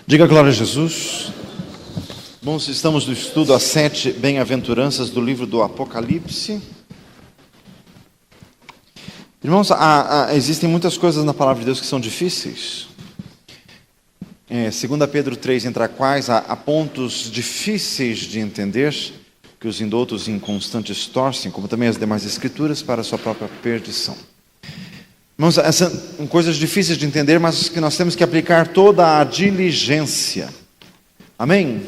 Diga glória a Jesus. Bom, estamos no estudo às 7 bem-aventuranças do livro do Apocalipse. Irmãos, existem muitas coisas na palavra de Deus que são difíceis. 2 Pedro 3, entre as quais há pontos difíceis de entender, que os indoutos inconstantes torcem, como também as demais escrituras, para a sua própria perdição. Irmãos, são coisas difíceis de entender, mas que nós temos que aplicar toda a diligência. Amém?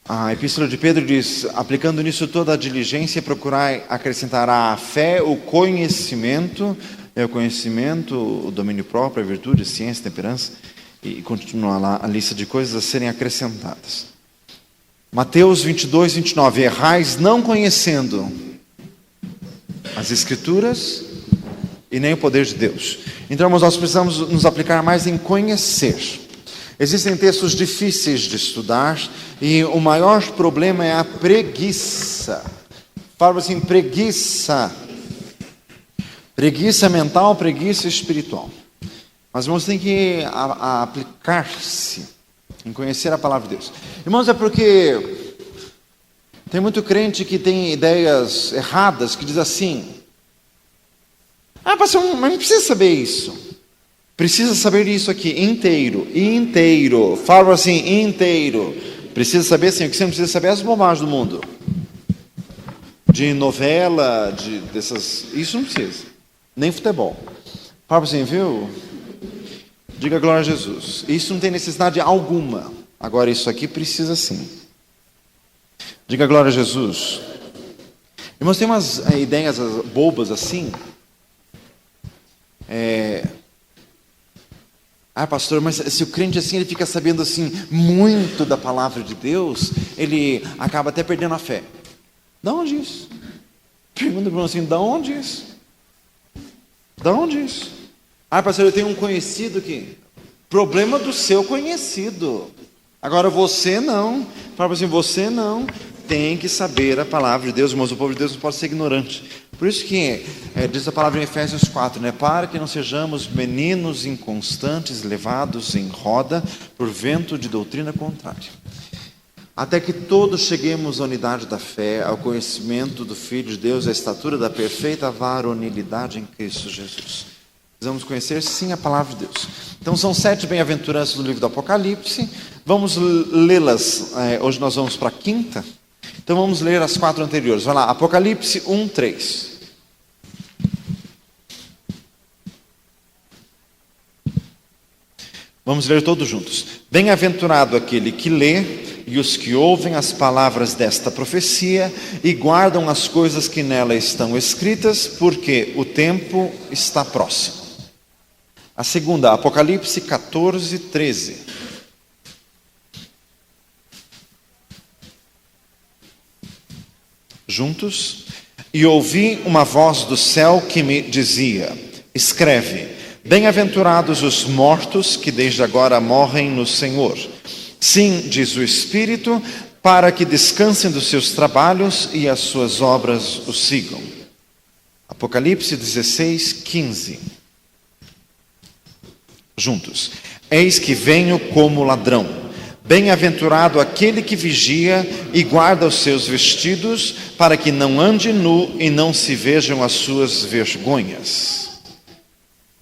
A Epístola de Pedro diz: aplicando nisso toda a diligência, procurar acrescentar à fé o conhecimento, o domínio próprio, a virtude, a ciência, a temperança, e continua lá a lista de coisas a serem acrescentadas. Mateus 22, 29, errais não conhecendo as Escrituras e nem o poder de Deus. Então, irmãos, nós precisamos nos aplicar mais em conhecer. Existem textos difíceis de estudar e o maior problema é a preguiça. Fala assim, preguiça. Preguiça mental, preguiça espiritual. Mas, irmãos, tem que aplicar-se em conhecer a palavra de Deus. Irmãos, é porque tem muito crente que tem ideias erradas, que diz assim: pastor, mas não precisa saber isso. Precisa saber isso aqui, inteiro. Fala assim, inteiro. Precisa saber assim, o que você não precisa saber é as bobagens do mundo. De novela, dessas... Isso não precisa. Nem futebol. Fala assim, viu? Diga glória a Jesus. Isso não tem necessidade alguma. Agora isso aqui precisa sim. Diga glória a Jesus. Irmãos, tem umas ideias bobas assim. Pastor, mas se o crente assim, ele fica sabendo assim muito da palavra de Deus, ele acaba até perdendo a fé. Da onde isso? Pergunta para o irmão assim, da onde isso? Da onde isso? Pastor, eu tenho um conhecido que... Problema do seu conhecido. Agora você não. Fala assim, você não tem que saber a palavra de Deus, irmãos. O povo de Deus não pode ser ignorante. Por isso que diz a palavra em Efésios 4, para que não sejamos meninos inconstantes, levados em roda por vento de doutrina contrária. Até que todos cheguemos à unidade da fé, ao conhecimento do Filho de Deus, à estatura da perfeita varonilidade em Cristo Jesus. Precisamos conhecer sim a palavra de Deus. Então são 7 bem-aventuranças do livro do Apocalipse. Vamos lê-las. Hoje nós vamos para a quinta. Então vamos ler as 4 anteriores. Vai lá, Apocalipse 1, 3. Vamos ler todos juntos. Bem-aventurado aquele que lê e os que ouvem as palavras desta profecia e guardam as coisas que nela estão escritas, porque o tempo está próximo. A segunda, Apocalipse 14, 13. Juntos. E ouvi uma voz do céu que me dizia: escreve, bem-aventurados os mortos que desde agora morrem no Senhor. Sim, diz o Espírito, para que descansem dos seus trabalhos e as suas obras os sigam. Apocalipse 16, 15. Juntos. Eis que venho como ladrão. Bem-aventurado aquele que vigia e guarda os seus vestidos, para que não ande nu e não se vejam as suas vergonhas.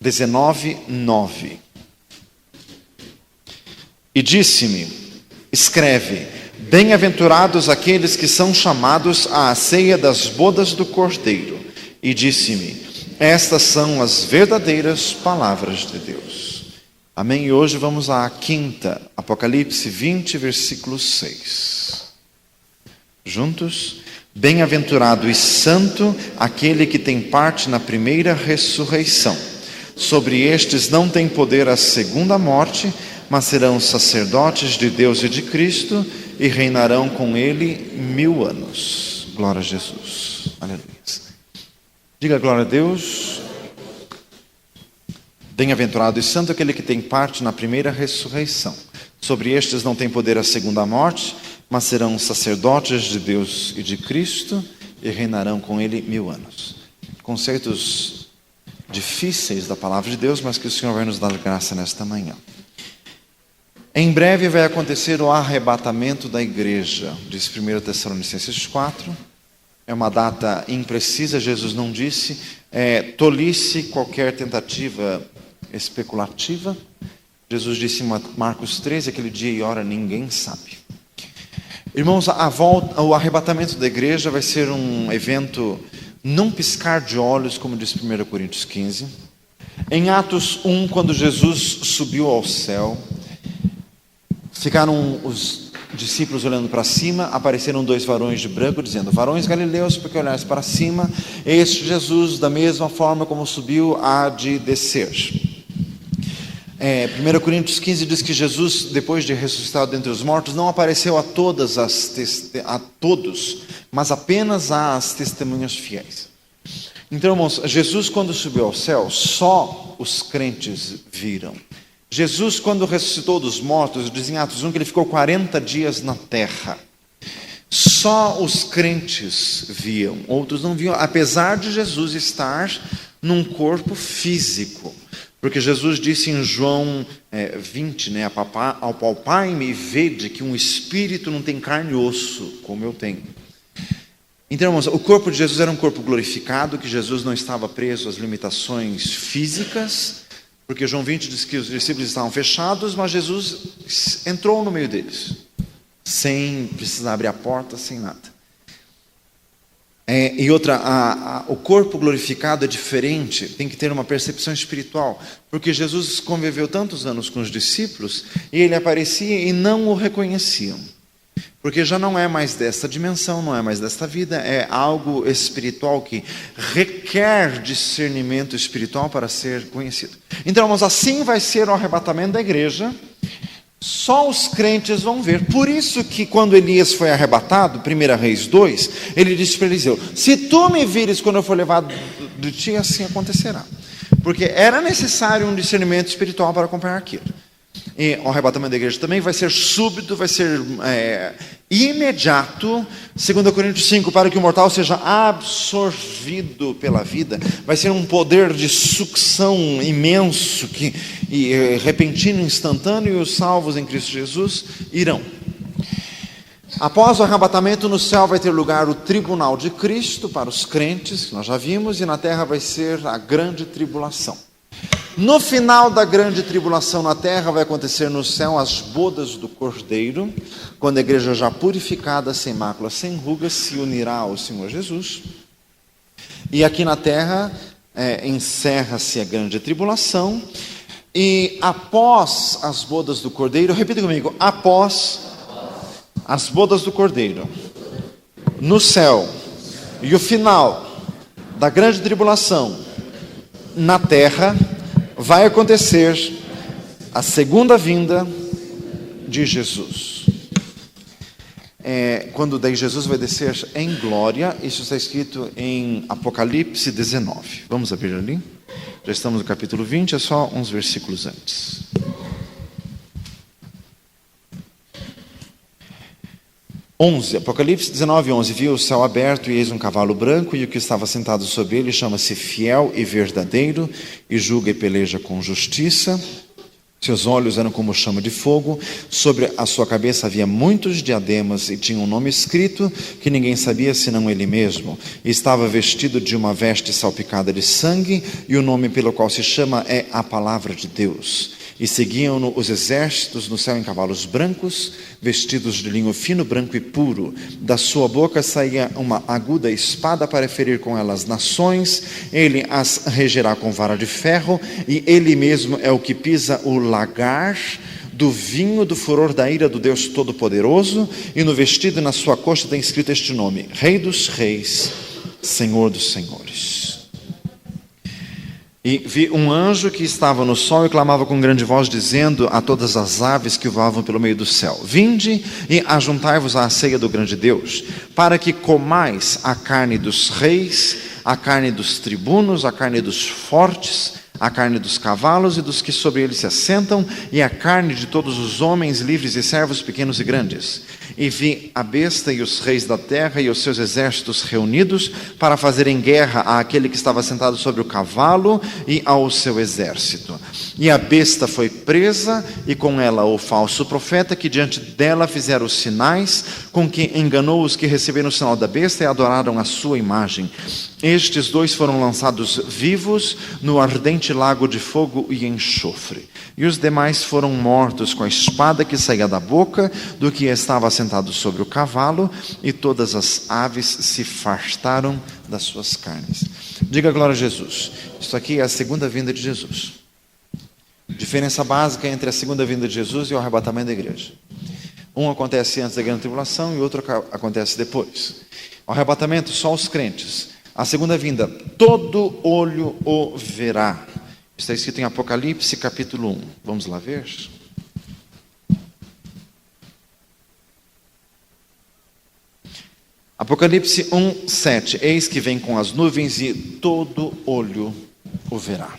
19, 9. E disse-me: escreve, bem-aventurados aqueles que são chamados à ceia das bodas do Cordeiro. E disse-me: estas são as verdadeiras palavras de Deus. Amém? E hoje vamos à quinta, Apocalipse 20, versículo 6. Juntos. Bem-aventurado e santo aquele que tem parte na primeira ressurreição. Sobre estes não tem poder a segunda morte, mas serão sacerdotes de Deus e de Cristo e reinarão com ele 1000 anos. Glória a Jesus. Aleluia. Diga glória a Deus. Bem-aventurado e santo aquele que tem parte na primeira ressurreição. Sobre estes não tem poder a segunda morte, mas serão sacerdotes de Deus e de Cristo e reinarão com ele 1000 anos. Conceitos difíceis da palavra de Deus, mas que o Senhor vai nos dar graça nesta manhã. Em breve vai acontecer o arrebatamento da igreja, diz 1 Tessalonicenses 4. É uma data imprecisa, Jesus não disse. Tolice qualquer tentativa especulativa. Jesus disse em Marcos 13, aquele dia e hora ninguém sabe. Irmãos, o arrebatamento da igreja vai ser um evento num piscar de olhos, como diz 1 Coríntios 15. Em Atos 1, quando Jesus subiu ao céu, ficaram os discípulos olhando para cima, apareceram 2 varões de branco, dizendo: varões galileus, porque olhais para cima, este Jesus, da mesma forma como subiu, há de descer. 1 Coríntios 15 diz que Jesus, depois de ressuscitado dentre os mortos, não apareceu a todos, mas apenas às testemunhas fiéis. Então, irmãos, Jesus, quando subiu ao céu, só os crentes viram. Jesus, quando ressuscitou dos mortos, diz em Atos 1 que ele ficou 40 dias na terra. Só os crentes viam, outros não viam, apesar de Jesus estar num corpo físico. Porque Jesus disse em João 20, ao palpai-me e vede que um espírito não tem carne e osso, como eu tenho. Então, irmãos, o corpo de Jesus era um corpo glorificado, que Jesus não estava preso às limitações físicas, porque João 20 diz que os discípulos estavam fechados, mas Jesus entrou no meio deles, sem precisar abrir a porta, sem nada. O corpo glorificado é diferente, tem que ter uma percepção espiritual, porque Jesus conviveu tantos anos com os discípulos, e ele aparecia e não o reconheciam, porque já não é mais desta dimensão, não é mais desta vida, é algo espiritual que requer discernimento espiritual para ser conhecido. Então, irmãos, assim vai ser o arrebatamento da igreja. Só os crentes vão ver. Por isso que quando Elias foi arrebatado, 1 Reis 2, ele disse para Eliseu: se tu me vires quando eu for levado de ti, assim acontecerá. Porque era necessário um discernimento espiritual para acompanhar aquilo. E o arrebatamento da igreja também vai ser súbito, vai ser imediato. 2 Coríntios 5, para que o mortal seja absorvido pela vida. Vai ser um poder de sucção imenso, repentino, instantâneo, e os salvos em Cristo Jesus irão. Após o arrebatamento, no céu vai ter lugar o tribunal de Cristo para os crentes, que nós já vimos, e na terra vai ser a grande tribulação. No final da grande tribulação na terra, vai acontecer no céu as bodas do Cordeiro, quando a igreja já purificada, sem mácula, sem rugas, se unirá ao Senhor Jesus. E aqui na terra, encerra-se a grande tribulação, e após as bodas do Cordeiro, repita comigo, após as bodas do Cordeiro, no céu, e o final da grande tribulação na terra, vai acontecer a segunda vinda de Jesus. Quando daí Jesus vai descer em glória, isso está escrito em Apocalipse 19. Vamos abrir ali? Já estamos no capítulo 20, é só uns versículos antes. Apocalipse 19, 11. Viu o céu aberto e eis um cavalo branco, e o que estava sentado sobre ele chama-se Fiel e Verdadeiro, e julga e peleja com justiça. Seus olhos eram como chama de fogo, sobre a sua cabeça havia muitos diademas, e tinha um nome escrito que ninguém sabia senão ele mesmo. E estava vestido de uma veste salpicada de sangue, e o nome pelo qual se chama é a Palavra de Deus. E seguiam-no os exércitos no céu em cavalos brancos, vestidos de linho fino, branco e puro. Da sua boca saía uma aguda espada para ferir com ela as nações. Ele as regerá com vara de ferro, e ele mesmo é o que pisa o lagar do vinho do furor da ira do Deus Todo-Poderoso. E no vestido e na sua coxa tem escrito este nome: Rei dos Reis, Senhor dos Senhores. E vi um anjo que estava no sol e clamava com grande voz, dizendo a todas as aves que voavam pelo meio do céu: vinde e ajuntai-vos à ceia do grande Deus, para que comais a carne dos reis, a carne dos tribunos, a carne dos fortes, a carne dos cavalos e dos que sobre eles se assentam, e a carne de todos os homens livres e servos, pequenos e grandes. e vi a besta e os reis da terra e os seus exércitos reunidos para fazerem guerra àquele que estava sentado sobre o cavalo e ao seu exército. E a besta foi presa, e com ela o falso profeta, que diante dela fizeram os sinais, com que enganou os que receberam o sinal da besta e adoraram a sua imagem. Estes dois foram lançados vivos no ardente lago de fogo e enxofre. E os demais foram mortos com a espada que saía da boca do que estava sentado sobre o cavalo, e todas as aves se fartaram das suas carnes. Diga glória a Jesus. Isso aqui é a segunda vinda de Jesus. Diferença básica entre a segunda vinda de Jesus e o arrebatamento da igreja. Um acontece antes da grande tribulação e o outro acontece depois. O arrebatamento, só os crentes. A segunda vinda, todo olho o verá. Está escrito em Apocalipse capítulo 1. Vamos lá ver? Apocalipse 1, 7. Eis que vem com as nuvens e todo olho o verá.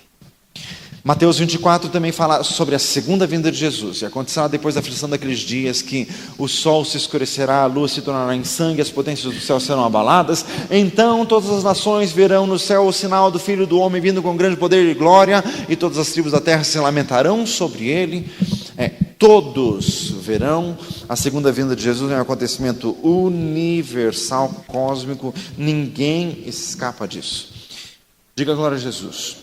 Mateus 24 também fala sobre a segunda vinda de Jesus. E acontecerá depois da aflição daqueles dias que o sol se escurecerá, a luz se tornará em sangue, as potências do céu serão abaladas. Então todas as nações verão no céu o sinal do Filho do Homem vindo com grande poder e glória, e todas as tribos da terra se lamentarão sobre ele. Todos verão. A segunda vinda de Jesus é um acontecimento universal, cósmico. Ninguém escapa disso. Diga glória a Jesus.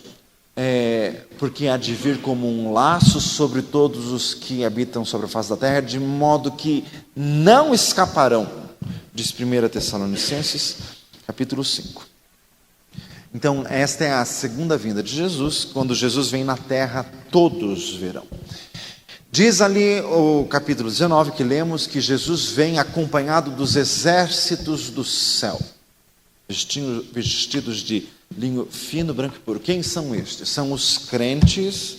Porque há de vir como um laço sobre todos os que habitam sobre a face da terra, de modo que não escaparão, diz 1 Tessalonicenses, capítulo 5. Então, esta é a segunda vinda de Jesus. Quando Jesus vem na terra, todos verão. Diz ali o capítulo 19 que lemos que Jesus vem acompanhado dos exércitos do céu, vestidos de linho fino, branco e puro. Quem são estes? São os crentes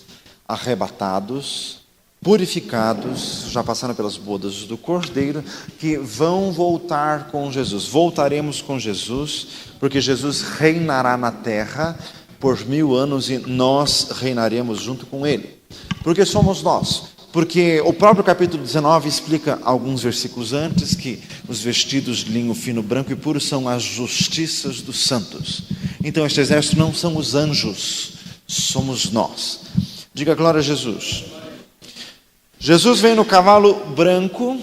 arrebatados, purificados, já passaram pelas bodas do Cordeiro, que vão voltar com Jesus. Voltaremos com Jesus, porque Jesus reinará na terra por 1000 anos e nós reinaremos junto com Ele. Porque somos nós. Porque o próprio capítulo 19 explica alguns versículos antes que os vestidos de linho fino, branco e puro são as justiças dos santos. Então este exército não são os anjos, somos nós. Diga glória a Jesus. Jesus vem no cavalo branco,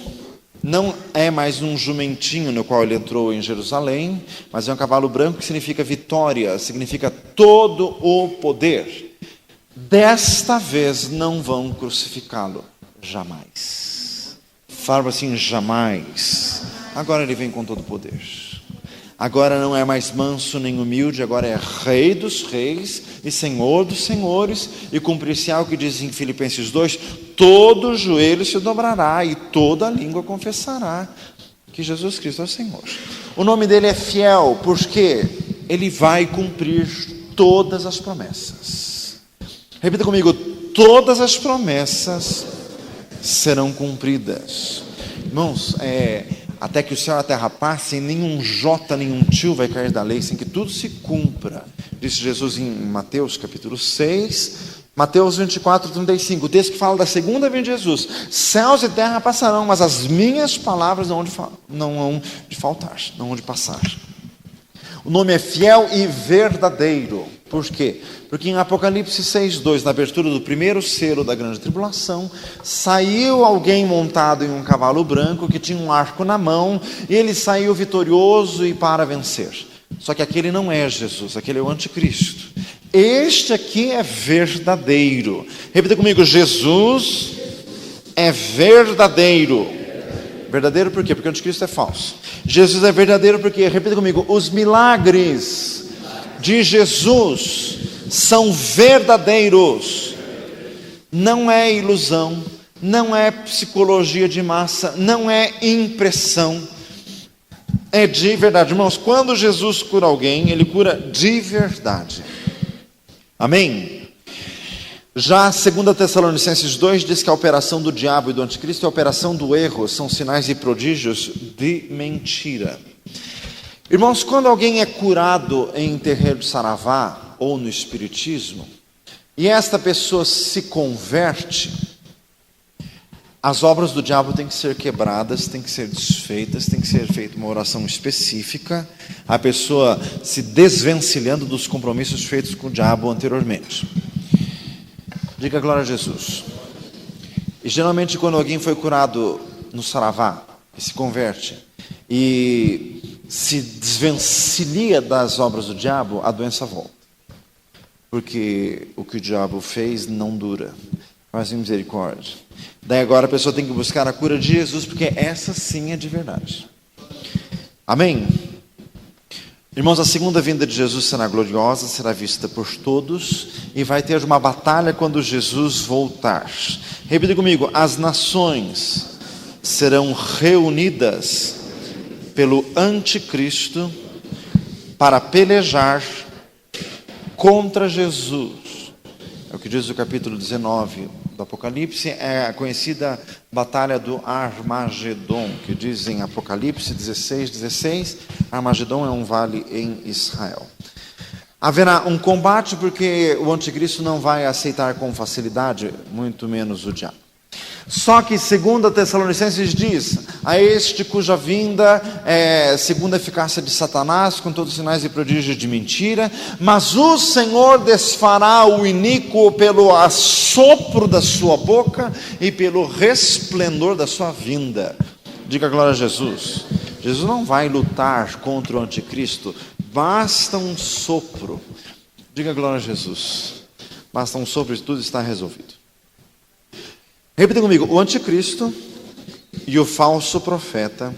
não é mais um jumentinho no qual ele entrou em Jerusalém, mas é um cavalo branco que significa vitória, significa todo o poder. Desta vez não vão crucificá-lo, jamais. Fala assim, jamais. Agora ele vem com todo o poder. Agora não é mais manso nem humilde, agora é rei dos reis e senhor dos senhores, e cumprir-se-á o que diz em Filipenses 2, todo joelho se dobrará e toda língua confessará que Jesus Cristo é o Senhor. O nome dele é fiel, porque ele vai cumprir todas as promessas. Repita comigo, todas as promessas serão cumpridas. Irmãos, até que o céu e a terra passem, nenhum jota, nenhum tio vai cair da lei, sem que tudo se cumpra. Disse Jesus em Mateus capítulo 6, Mateus 24, 35, o texto que fala da segunda vinda de Jesus. Céus e terra passarão, mas as minhas palavras não hão de faltar, não hão de passar. O nome é fiel e verdadeiro. Por quê? Porque em Apocalipse 6:2, na abertura do primeiro selo da grande tribulação, saiu alguém montado em um cavalo branco que tinha um arco na mão, e ele saiu vitorioso e para vencer. Só que aquele não é Jesus, aquele é o anticristo. Este aqui é verdadeiro. Repita comigo, Jesus é verdadeiro. Verdadeiro por quê? Porque o anticristo é falso. Jesus é verdadeiro porque, repita comigo, os milagres de Jesus são verdadeiros. Não é ilusão, não é psicologia de massa, não é impressão. É de verdade. Irmãos, quando Jesus cura alguém, ele cura de verdade. Amém? Já 2 Tessalonicenses 2 diz que a operação do diabo e do anticristo e a operação do erro são sinais e prodígios de mentira. Irmãos, quando alguém é curado em terreiro de Saravá ou no espiritismo, e esta pessoa se converte, As obras do diabo têm que ser quebradas, têm que ser desfeitas, tem que ser feita uma oração específica, a pessoa se desvencilhando dos compromissos feitos com o diabo anteriormente. Diga glória a Jesus. E geralmente quando alguém foi curado no saravá, e se converte, e se desvencilia das obras do diabo, a doença volta. Porque o que o diabo fez não dura. Faz misericórdia. Daí agora a pessoa tem que buscar a cura de Jesus, porque essa sim é de verdade. Amém? Irmãos, a segunda vinda de Jesus será gloriosa, será vista por todos, e vai ter uma batalha quando Jesus voltar. Repita comigo: as nações serão reunidas pelo anticristo para pelejar contra Jesus. É o que diz o capítulo 19 do Apocalipse, é a conhecida batalha do Armagedon, que diz em Apocalipse 16:16, Armagedon é um vale em Israel. Haverá um combate porque o anticristo não vai aceitar com facilidade, muito menos o diabo. Só que, segundo a Tessalonicenses diz, a este cuja vinda é segundo a eficácia de Satanás, com todos os sinais e prodígios de mentira, mas o Senhor desfará o iníquo pelo assopro da sua boca e pelo resplendor da sua vinda. Diga glória a Jesus. Jesus não vai lutar contra o anticristo, basta um sopro. Diga glória a Jesus. Basta um sopro e tudo está resolvido. Repita comigo: o anticristo e o falso profeta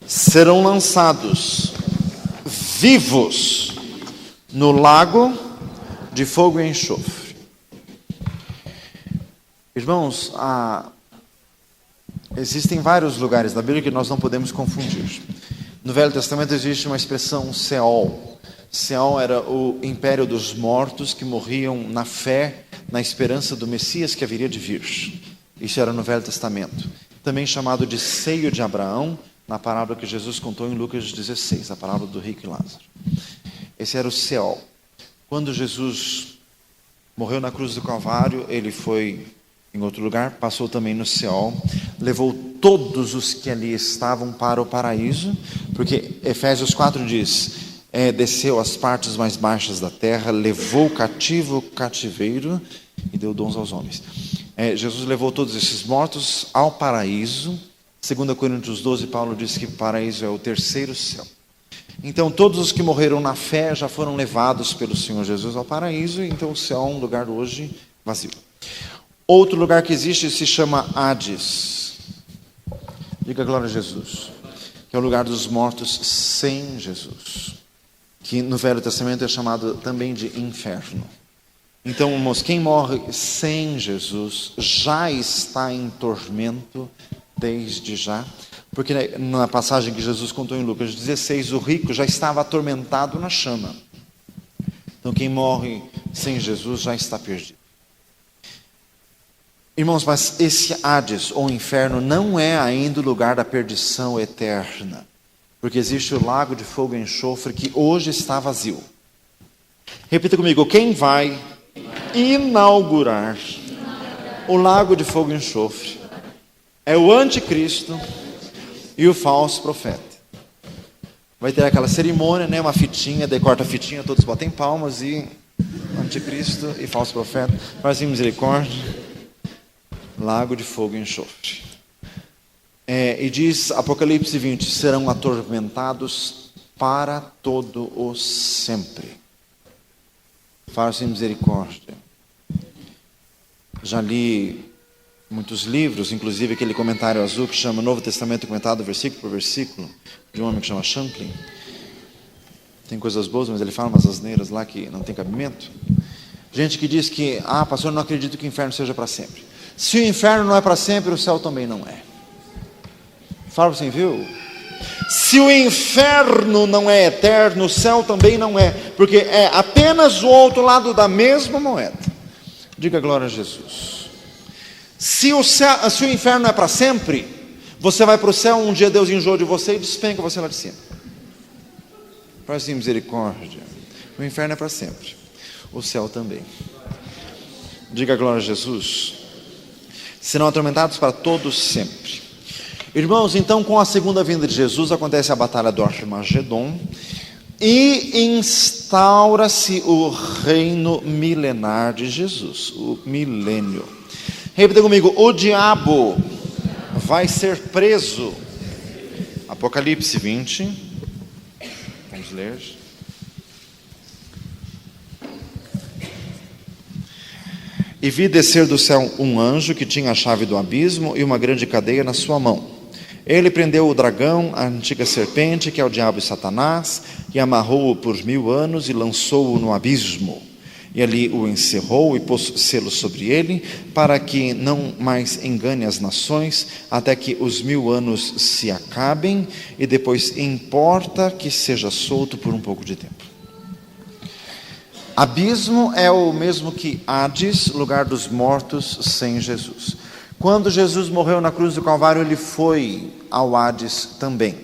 serão lançados vivos no lago de fogo e enxofre. Irmãos, existem vários lugares da Bíblia que nós não podemos confundir. No Velho Testamento existe uma expressão Seol. Seol era o império dos mortos que morriam na fé, na esperança do Messias que haveria de vir. Isso era no Velho Testamento. Também chamado de seio de Abraão, na parábola que Jesus contou em Lucas 16, a parábola do rico e Lázaro. Esse era o Seol. Quando Jesus morreu na cruz do Calvário, ele foi em outro lugar, passou também no Seol, levou todos os que ali estavam para o paraíso, porque Efésios 4 diz, desceu às partes mais baixas da terra, levou cativo o cativeiro e deu dons aos homens. Jesus levou todos esses mortos ao paraíso. 2 Coríntios 12, Paulo diz que o paraíso é o terceiro céu. Então todos os que morreram na fé já foram levados pelo Senhor Jesus ao paraíso, então o céu é um lugar hoje vazio. Outro lugar que existe se chama Hades. Diga glória a Jesus. Que é o lugar dos mortos sem Jesus, que no Velho Testamento é chamado também de inferno. Então, irmãos, quem morre sem Jesus já está em tormento desde já, porque na passagem que Jesus contou em Lucas 16, o rico já estava atormentado na chama. Então, quem morre sem Jesus já está perdido. Irmãos, mas esse Hades, ou inferno, não é ainda o lugar da perdição eterna, porque existe o lago de fogo e enxofre que hoje está vazio. Repita comigo: quem vai inaugurar o lago de fogo e enxofre é o anticristo e o falso profeta. Vai ter aquela cerimônia, uma fitinha, daí corta a fitinha, todos batem palmas e anticristo e falso profeta fazem misericórdia, lago de fogo e enxofre. E diz Apocalipse 20, serão atormentados para todo o sempre. Faça misericórdia. Já li muitos livros, inclusive aquele comentário azul que chama Novo Testamento comentado versículo por versículo, de um homem que chama Champlin. Tem coisas boas, mas ele fala umas asneiras lá que não tem cabimento. Gente que diz que, pastor, eu não acredito que o inferno seja para sempre. Se o inferno não é para sempre, o céu também não é. Fala assim, viu? Se o inferno não é eterno, o céu também não é, porque é apenas o outro lado da mesma moeda. Diga glória a Jesus. Se o inferno é para sempre, você vai para o céu, um dia Deus enjoa de você e despenca você lá de cima. Faz assim, misericórdia. O inferno é para sempre, o céu também. Diga glória a Jesus. serão atormentados para todos sempre. Irmãos, então com a segunda vinda de Jesus acontece a batalha do Armagedon e instaura-se o reino milenar de Jesus, o milênio. Repita comigo: o diabo vai ser preso. Apocalipse 20. Vamos ler. E vi descer do céu um anjo que tinha a chave do abismo e uma grande cadeia na sua mão. Ele prendeu o dragão, a antiga serpente, que é o diabo e Satanás, e amarrou-o por 1000 anos e lançou-o no abismo. E ali o encerrou e pôs selo sobre ele, para que não mais engane as nações, até que os 1000 anos se acabem, e depois importa que seja solto por um pouco de tempo. Abismo é o mesmo que Hades, lugar dos mortos sem Jesus. Quando Jesus morreu na cruz do Calvário, ele foi ao Hades também.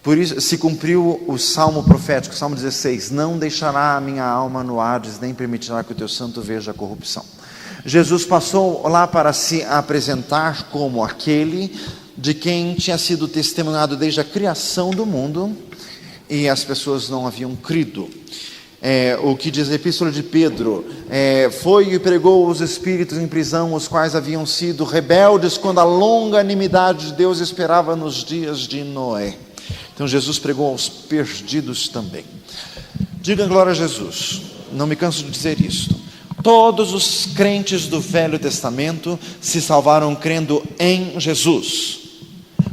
Por isso se cumpriu o salmo profético, Salmo 16: não deixará a minha alma no Hades, nem permitirá que o teu santo veja a corrupção. Jesus passou lá para se apresentar como aquele de quem tinha sido testemunhado desde a criação do mundo, e as pessoas não haviam crido. O que diz a epístola de Pedro, foi e pregou os espíritos em prisão, os quais haviam sido rebeldes quando a longanimidade de Deus esperava nos dias de Noé. Então Jesus pregou aos perdidos também. Diga glória a Jesus. Não me canso de dizer isto. Todos os crentes do Velho Testamento se salvaram crendo em Jesus.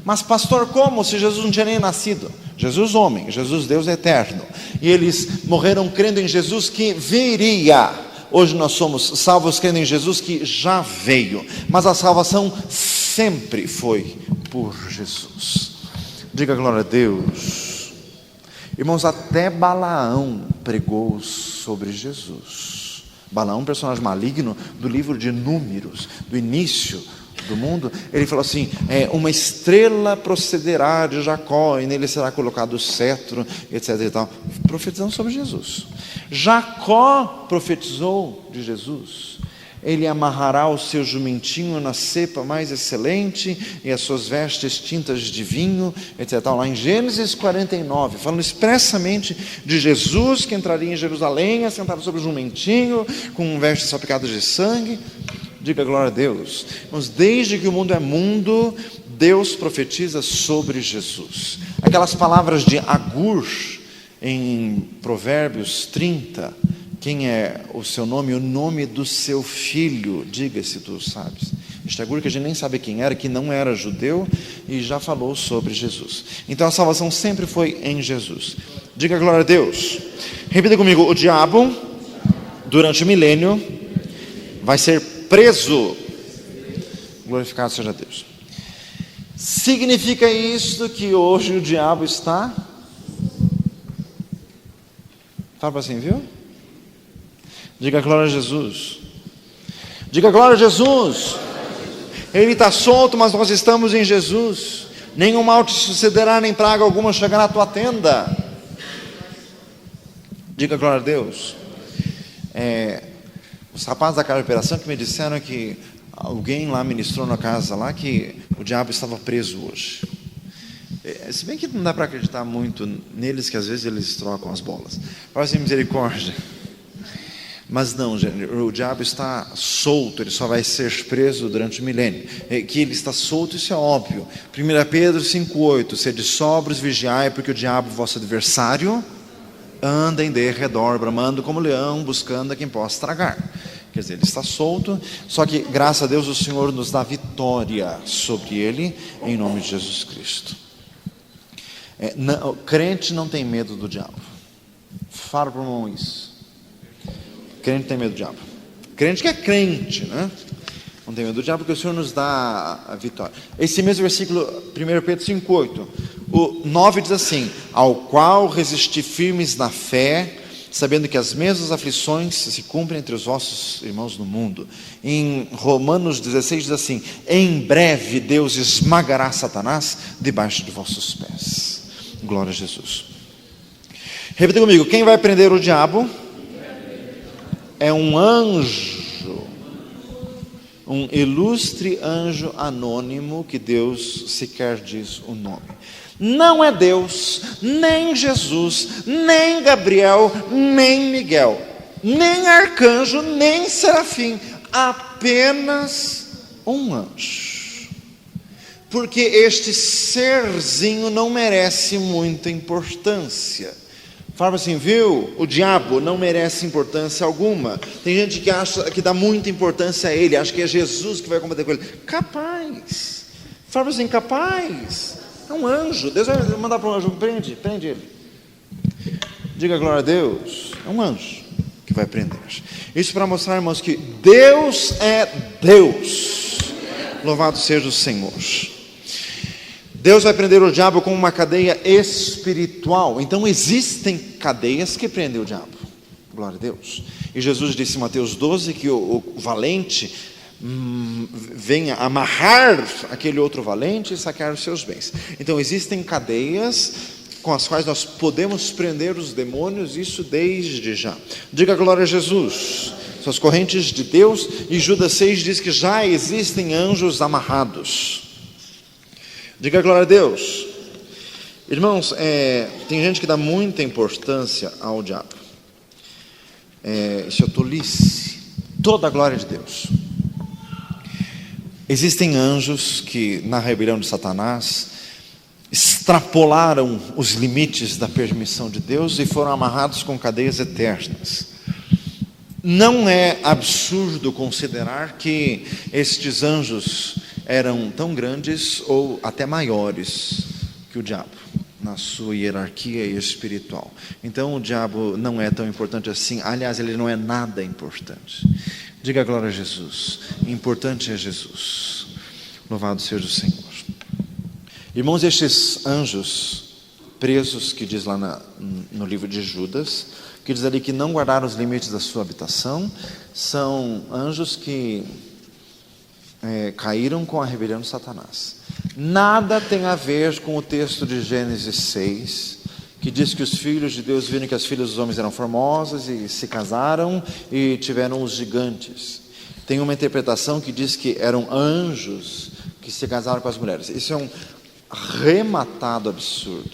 Mas pastor, como? Se Jesus não tinha nem nascido. Jesus homem, Jesus Deus eterno. E eles morreram crendo em Jesus que viria. Hoje nós somos salvos crendo em Jesus que já veio. Mas a salvação sempre foi por Jesus. Diga glória a Deus. Irmãos, até Balaão pregou sobre Jesus. Balaão, um personagem maligno do livro de Números, do início do mundo. Ele falou assim: uma estrela procederá de Jacó e nele será colocado o cetro, etc e tal, profetizando sobre Jesus. Jacó profetizou de Jesus: ele amarrará o seu jumentinho na cepa mais excelente e as suas vestes tintas de vinho, etc. Lá em Gênesis 49, falando expressamente de Jesus que entraria em Jerusalém assentado sobre o jumentinho, com vestes salpicadas de sangue. Diga glória a Deus. Mas desde que o mundo é mundo, Deus profetiza sobre Jesus. Aquelas palavras de Agur em Provérbios 30: quem é o seu nome? O nome do seu filho, diga se tu sabes. Este Agur que a gente nem sabe quem era, que não era judeu, e já falou sobre Jesus. Então a salvação sempre foi em Jesus. Diga glória a Deus. Repita comigo: o diabo, durante o milênio, vai ser preso. Glorificado seja Deus. Significa isto que hoje o diabo está? Fala assim, viu? Diga glória a Jesus. Diga glória a Jesus. Ele está solto, mas nós estamos em Jesus. Nenhum mal te sucederá, nem praga alguma chegará à tua tenda. Diga glória a Deus. Os rapazes da casa de operação que me disseram que alguém lá ministrou na casa lá que o diabo estava preso hoje. Se bem que não dá para acreditar muito neles, que às vezes eles trocam as bolas. Fala assim, misericórdia. Mas não, gente, o diabo está solto, ele só vai ser preso durante o milênio. Que ele está solto, isso é óbvio. 1 Pedro 5,8: sede sóbrios, vigiai, porque o diabo, vosso adversário, anda em derredor, bramando como leão, buscando a quem possa tragar. Quer dizer, ele está solto, só que graças a Deus o Senhor nos dá vitória sobre ele, em nome de Jesus Cristo. O crente não tem medo do diabo. Fala para o irmão isso. Crente tem medo do diabo. Crente que é crente, né? Não tem medo do diabo, porque o Senhor nos dá a vitória. Esse mesmo versículo, 1 Pedro 5,8, o 9 diz assim: ao qual resisti firmes na fé, sabendo que as mesmas aflições se cumprem entre os vossos irmãos no mundo. Em Romanos 16 diz assim: em breve Deus esmagará Satanás debaixo de vossos pés. Glória a Jesus. Repita comigo: quem vai prender o diabo é um anjo. um ilustre anjo anônimo que Deus sequer diz o nome. Não é Deus, nem Jesus, nem Gabriel, nem Miguel, nem arcanjo, nem serafim, apenas um anjo. Porque este serzinho não merece muita importância. Fala assim, viu? O diabo não merece importância alguma. Tem gente que acha que dá muita importância a ele, acha que é Jesus que vai combater com ele. Capaz. Fala assim, capaz. É um anjo. Deus vai mandar para um anjo, prende ele. Diga glória a Deus. É um anjo que vai prender. Isso para mostrar, irmãos, que Deus é Deus. Louvado seja o Senhor. Deus vai prender o diabo com uma cadeia espiritual. Então existem cadeias que prendem o diabo. Glória a Deus. E Jesus disse em Mateus 12 que o valente venha amarrar aquele outro valente e saquear os seus bens. Então existem cadeias com as quais nós podemos prender os demônios, isso desde já. Diga glória a Jesus. São as correntes de Deus. E Judas 6 diz que já existem anjos amarrados. Diga glória a Deus. Irmãos, tem gente que dá muita importância ao diabo. Isso é tolice. Toda a glória de Deus. Existem anjos que, na rebelião de Satanás, extrapolaram os limites da permissão de Deus e foram amarrados com cadeias eternas. Não é absurdo considerar que estes anjos eram tão grandes ou até maiores que o diabo na sua hierarquia espiritual. Então o diabo não é tão importante assim. Aliás, ele não é nada importante. Diga glória a Jesus. Importante é Jesus. Louvado seja o Senhor. Irmãos, estes anjos presos, que diz lá no livro de Judas, que diz ali que não guardaram os limites da sua habitação, são anjos que caíram com a rebelião de Satanás. Nada tem a ver com o texto de Gênesis 6, que diz que os filhos de Deus viram que as filhas dos homens eram formosas e se casaram e tiveram os gigantes. Tem uma interpretação que diz que eram anjos que se casaram com as mulheres. Isso é um rematado absurdo,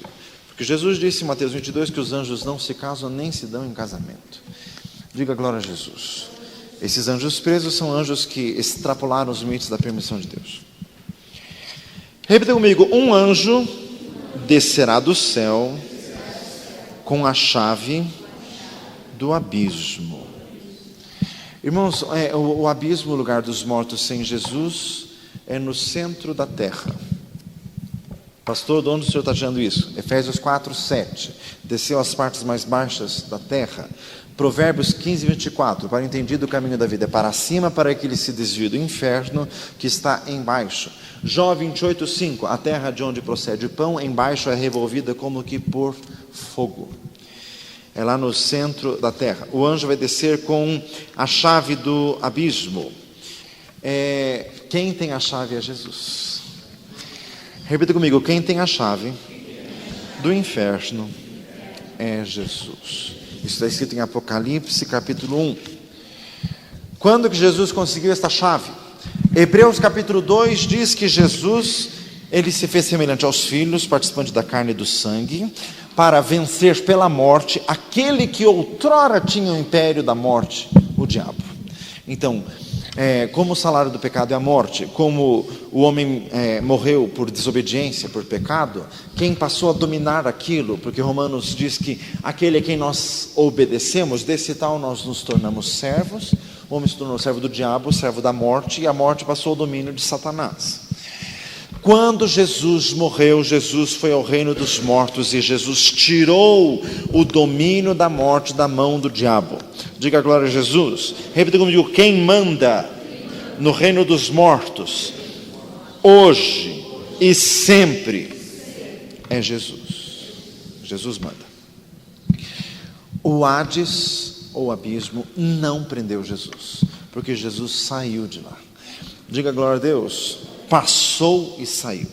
porque Jesus disse em Mateus 22 que os anjos não se casam nem se dão em casamento. Diga glória a Jesus. Esses anjos presos são anjos que extrapolaram os limites da permissão de Deus. Repita comigo: um anjo descerá do céu com a chave do abismo. Irmãos, o abismo, o lugar dos mortos sem Jesus, é no centro da terra. Pastor, de onde o senhor está tirando isso? Efésios 4:7. Desceu às partes mais baixas da terra. Provérbios 15:24. Para o entendido, o caminho da vida é para cima, para que ele se desvie do inferno que está embaixo. Jó 28:5. A terra de onde procede o pão, embaixo é revolvida como que por fogo. É lá no centro da terra. O anjo vai descer com a chave do abismo. Quem tem a chave é Jesus. Repita comigo: quem tem a chave do inferno é Jesus. Isso está escrito em Apocalipse capítulo 1. Quando que Jesus conseguiu esta chave? Hebreus capítulo 2 diz que Jesus, ele se fez semelhante aos filhos, participante da carne e do sangue, para vencer pela morte aquele que outrora tinha o império da morte, o diabo. Então, como o salário do pecado é a morte, como o homem morreu por desobediência, por pecado, quem passou a dominar aquilo, porque Romanos diz que aquele a quem nós obedecemos, desse tal nós nos tornamos servos. O homem se tornou servo do diabo, servo da morte, e a morte passou ao domínio de Satanás. Quando Jesus morreu, Jesus foi ao reino dos mortos e Jesus tirou o domínio da morte da mão do diabo. Diga glória a Jesus. Repita comigo: quem manda no reino dos mortos, hoje e sempre, é Jesus. Jesus manda. O Hades, ou abismo, não prendeu Jesus, porque Jesus saiu de lá. Diga glória a Deus. Passou e saiu.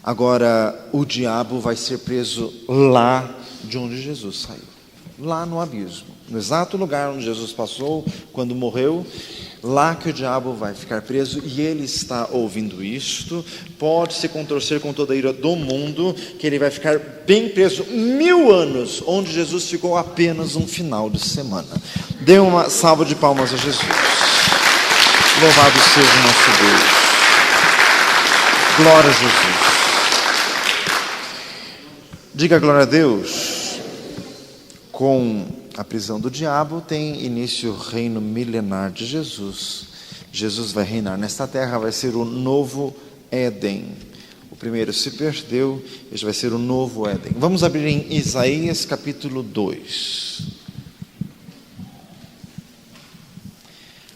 Agora o diabo vai ser preso lá de onde Jesus saiu, lá no abismo, no exato lugar onde Jesus passou quando morreu. Lá que o diabo vai ficar preso, e ele está ouvindo isto, pode se contorcer com toda a ira do mundo, que ele vai ficar bem preso 1000 anos, onde Jesus ficou apenas um final de semana. Dê uma salva de palmas a Jesus. Louvado seja o nosso Deus. Glória a Jesus. Diga glória a Deus. Com a prisão do diabo tem início o reino milenar de Jesus. Jesus vai reinar nesta terra, vai ser o novo Éden. O primeiro se perdeu, este vai ser o novo Éden. Vamos abrir em Isaías capítulo 2.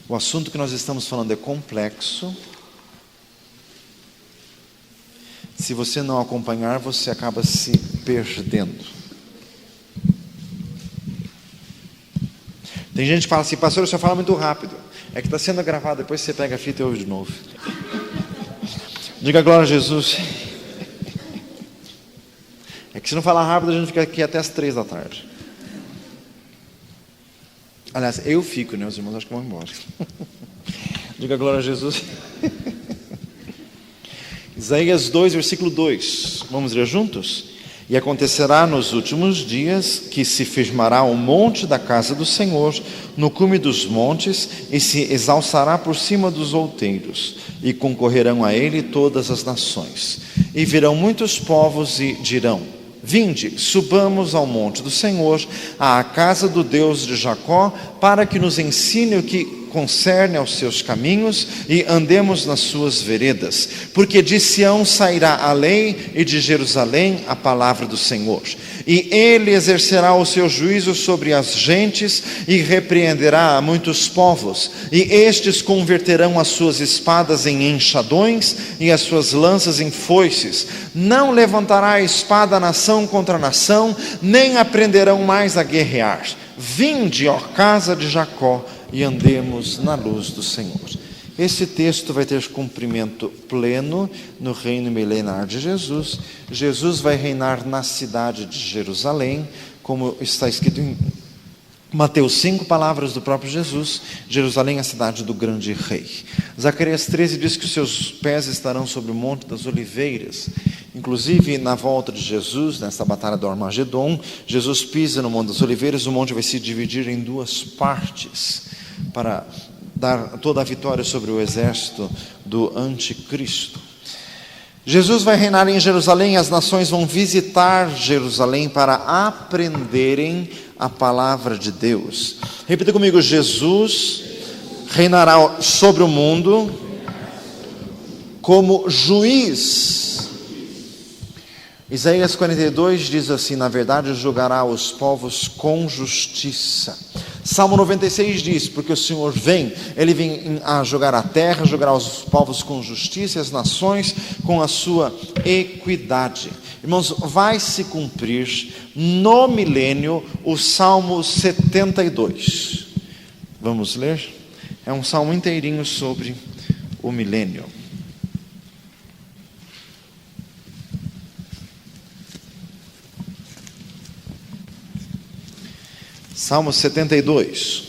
O assunto que nós estamos falando é complexo. Se você não acompanhar, você acaba se perdendo. Tem gente que fala assim: pastor, o senhor fala muito rápido. É que está sendo gravado, depois você pega a fita e ouve de novo. Diga glória a Jesus. É que se não falar rápido, a gente fica aqui até as 3 da tarde. Aliás, eu fico, né? Os irmãos acho que vão embora. Diga glória a Jesus. Isaías 2, versículo 2. Vamos ler juntos? E acontecerá nos últimos dias que se firmará o monte da casa do Senhor no cume dos montes e se exalçará por cima dos outeiros, e concorrerão a ele todas as nações. E virão muitos povos e dirão: vinde, subamos ao monte do Senhor, à casa do Deus de Jacó, para que nos ensine o que concerne aos seus caminhos e andemos nas suas veredas. Porque de Sião sairá a lei e de Jerusalém a palavra do Senhor. E ele exercerá o seu juízo sobre as gentes e repreenderá a muitos povos. E estes converterão as suas espadas em enxadões e as suas lanças em foices. Não levantará a espada nação contra nação, nem aprenderão mais a guerrear. Vinde, ó casa de Jacó, e andemos na luz do Senhor. Esse texto vai ter cumprimento pleno no reino milenar de Jesus. Jesus vai reinar na cidade de Jerusalém, como está escrito em Mateus 5, palavras do próprio Jesus. Jerusalém é a cidade do grande rei. Zacarias 13 diz que os seus pés estarão sobre o monte das oliveiras. Inclusive, na volta de Jesus, nessa batalha do Armagedon, Jesus pisa no monte das oliveiras, o monte vai se dividir em 2 partes, para dar toda a vitória sobre o exército do anticristo. Jesus vai reinar em Jerusalém, as nações vão visitar Jerusalém para aprenderem a palavra de Deus. Repita comigo: Jesus reinará sobre o mundo como juiz. Isaías 42 diz assim: na verdade julgará os povos com justiça. Salmo 96 diz: porque o Senhor vem, Ele vem a julgar a terra, julgará os povos com justiça e as nações com a sua equidade. Irmãos, vai se cumprir no milênio o Salmo 72. Vamos ler? É um salmo inteirinho sobre o milênio. Salmo 72.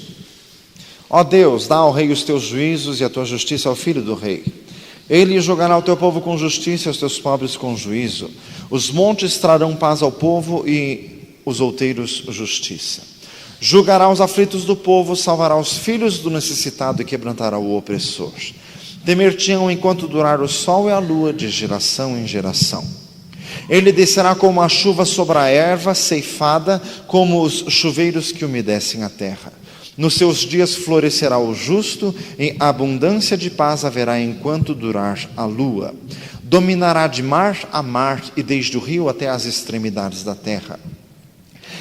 Ó Deus, dá ao rei os teus juízos e a tua justiça ao filho do rei. Ele julgará o teu povo com justiça e os teus pobres com juízo. Os montes trarão paz ao povo e os outeiros justiça. Julgará os aflitos do povo, salvará os filhos do necessitado e quebrantará o opressor. Temer-te-ão enquanto durar o sol e a lua, de geração em geração. Ele descerá como a chuva sobre a erva ceifada, como os chuveiros que umedecem a terra. Nos seus dias florescerá o justo, e abundância de paz haverá enquanto durar a lua. Dominará de mar a mar, e desde o rio até as extremidades da terra.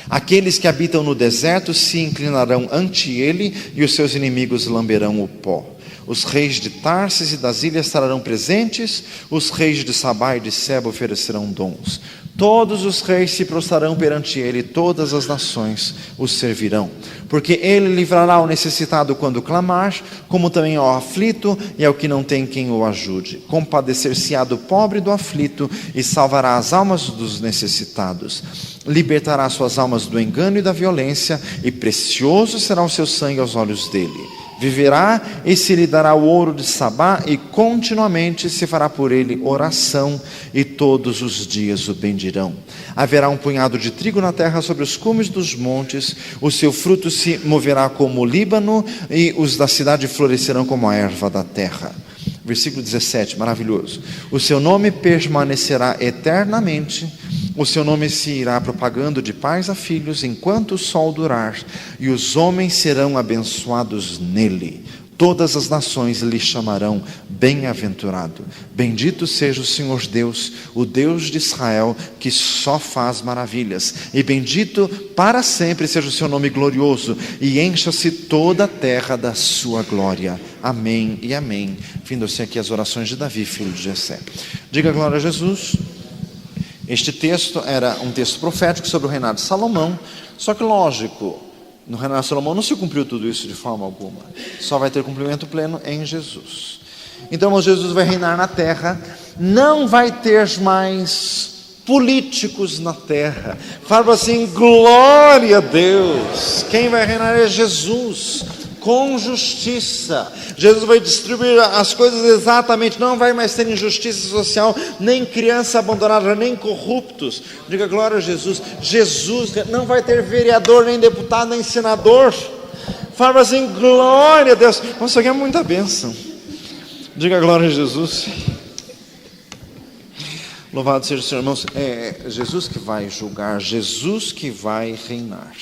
Aqueles que habitam no deserto se inclinarão ante ele, e os seus inimigos lamberão o pó. Os reis de Tarsis e das ilhas estarão presentes, os reis de Sabá e de Seba oferecerão dons. Todos os reis se prostrarão perante ele, todas as nações o servirão. Porque ele livrará o necessitado quando clamar, como também ao aflito e ao que não tem quem o ajude. Compadecer-se-á do pobre e do aflito, e salvará as almas dos necessitados. Libertará suas almas do engano e da violência, e precioso será o seu sangue aos olhos dele. Viverá e se lhe dará o ouro de Sabá, e continuamente se fará por ele oração, e todos os dias o bendirão. Haverá um punhado de trigo na terra sobre os cumes dos montes, o seu fruto se moverá como o Líbano, e os da cidade florescerão como a erva da terra. Versículo 17, maravilhoso. O seu nome permanecerá eternamente, o seu nome se irá propagando de pais a filhos, enquanto o sol durar, e os homens serão abençoados nele. Todas as nações lhe chamarão bem-aventurado. Bendito seja o Senhor Deus, o Deus de Israel, que só faz maravilhas. E bendito para sempre seja o seu nome glorioso, e encha-se toda a terra da sua glória. Amém e amém. Findo-se aqui as orações de Davi, filho de Jessé. Diga glória a Jesus. Este texto era um texto profético sobre o reinado de Salomão, só que lógico, no reinado de Salomão não se cumpriu tudo isso de forma alguma. Só vai ter cumprimento pleno em Jesus. Então, irmãos, Jesus vai reinar na terra. Não vai ter mais políticos na terra. Fala assim, glória a Deus. Quem vai reinar é Jesus, com justiça. Jesus vai distribuir as coisas exatamente. Não vai mais ter injustiça social, nem criança abandonada, nem corruptos. Diga glória a Jesus. Jesus não vai ter vereador, nem deputado, nem senador. Fala assim, glória a Deus. Nossa, isso aqui é muita bênção. Diga glória a Jesus. Louvado seja o Senhor. Irmãos, é Jesus que vai julgar, Jesus que vai reinar.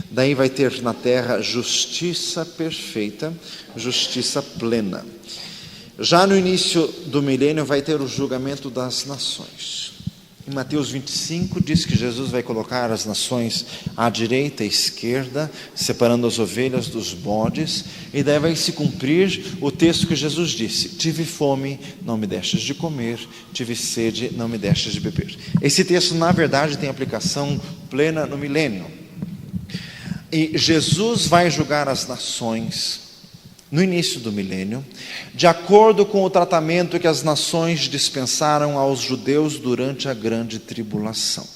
Daí vai ter na terra justiça perfeita, justiça plena. Já no início do milênio vai ter o julgamento das nações. Em Mateus 25 diz que Jesus vai colocar as nações à direita e à esquerda, separando as ovelhas dos bodes, e daí vai se cumprir o texto que Jesus disse: tive fome, não me destes de comer, tive sede, não me destes de beber. Esse texto na verdade tem aplicação plena no milênio. E Jesus vai julgar as nações no início do milênio, de acordo com o tratamento que as nações dispensaram aos judeus durante a grande tribulação.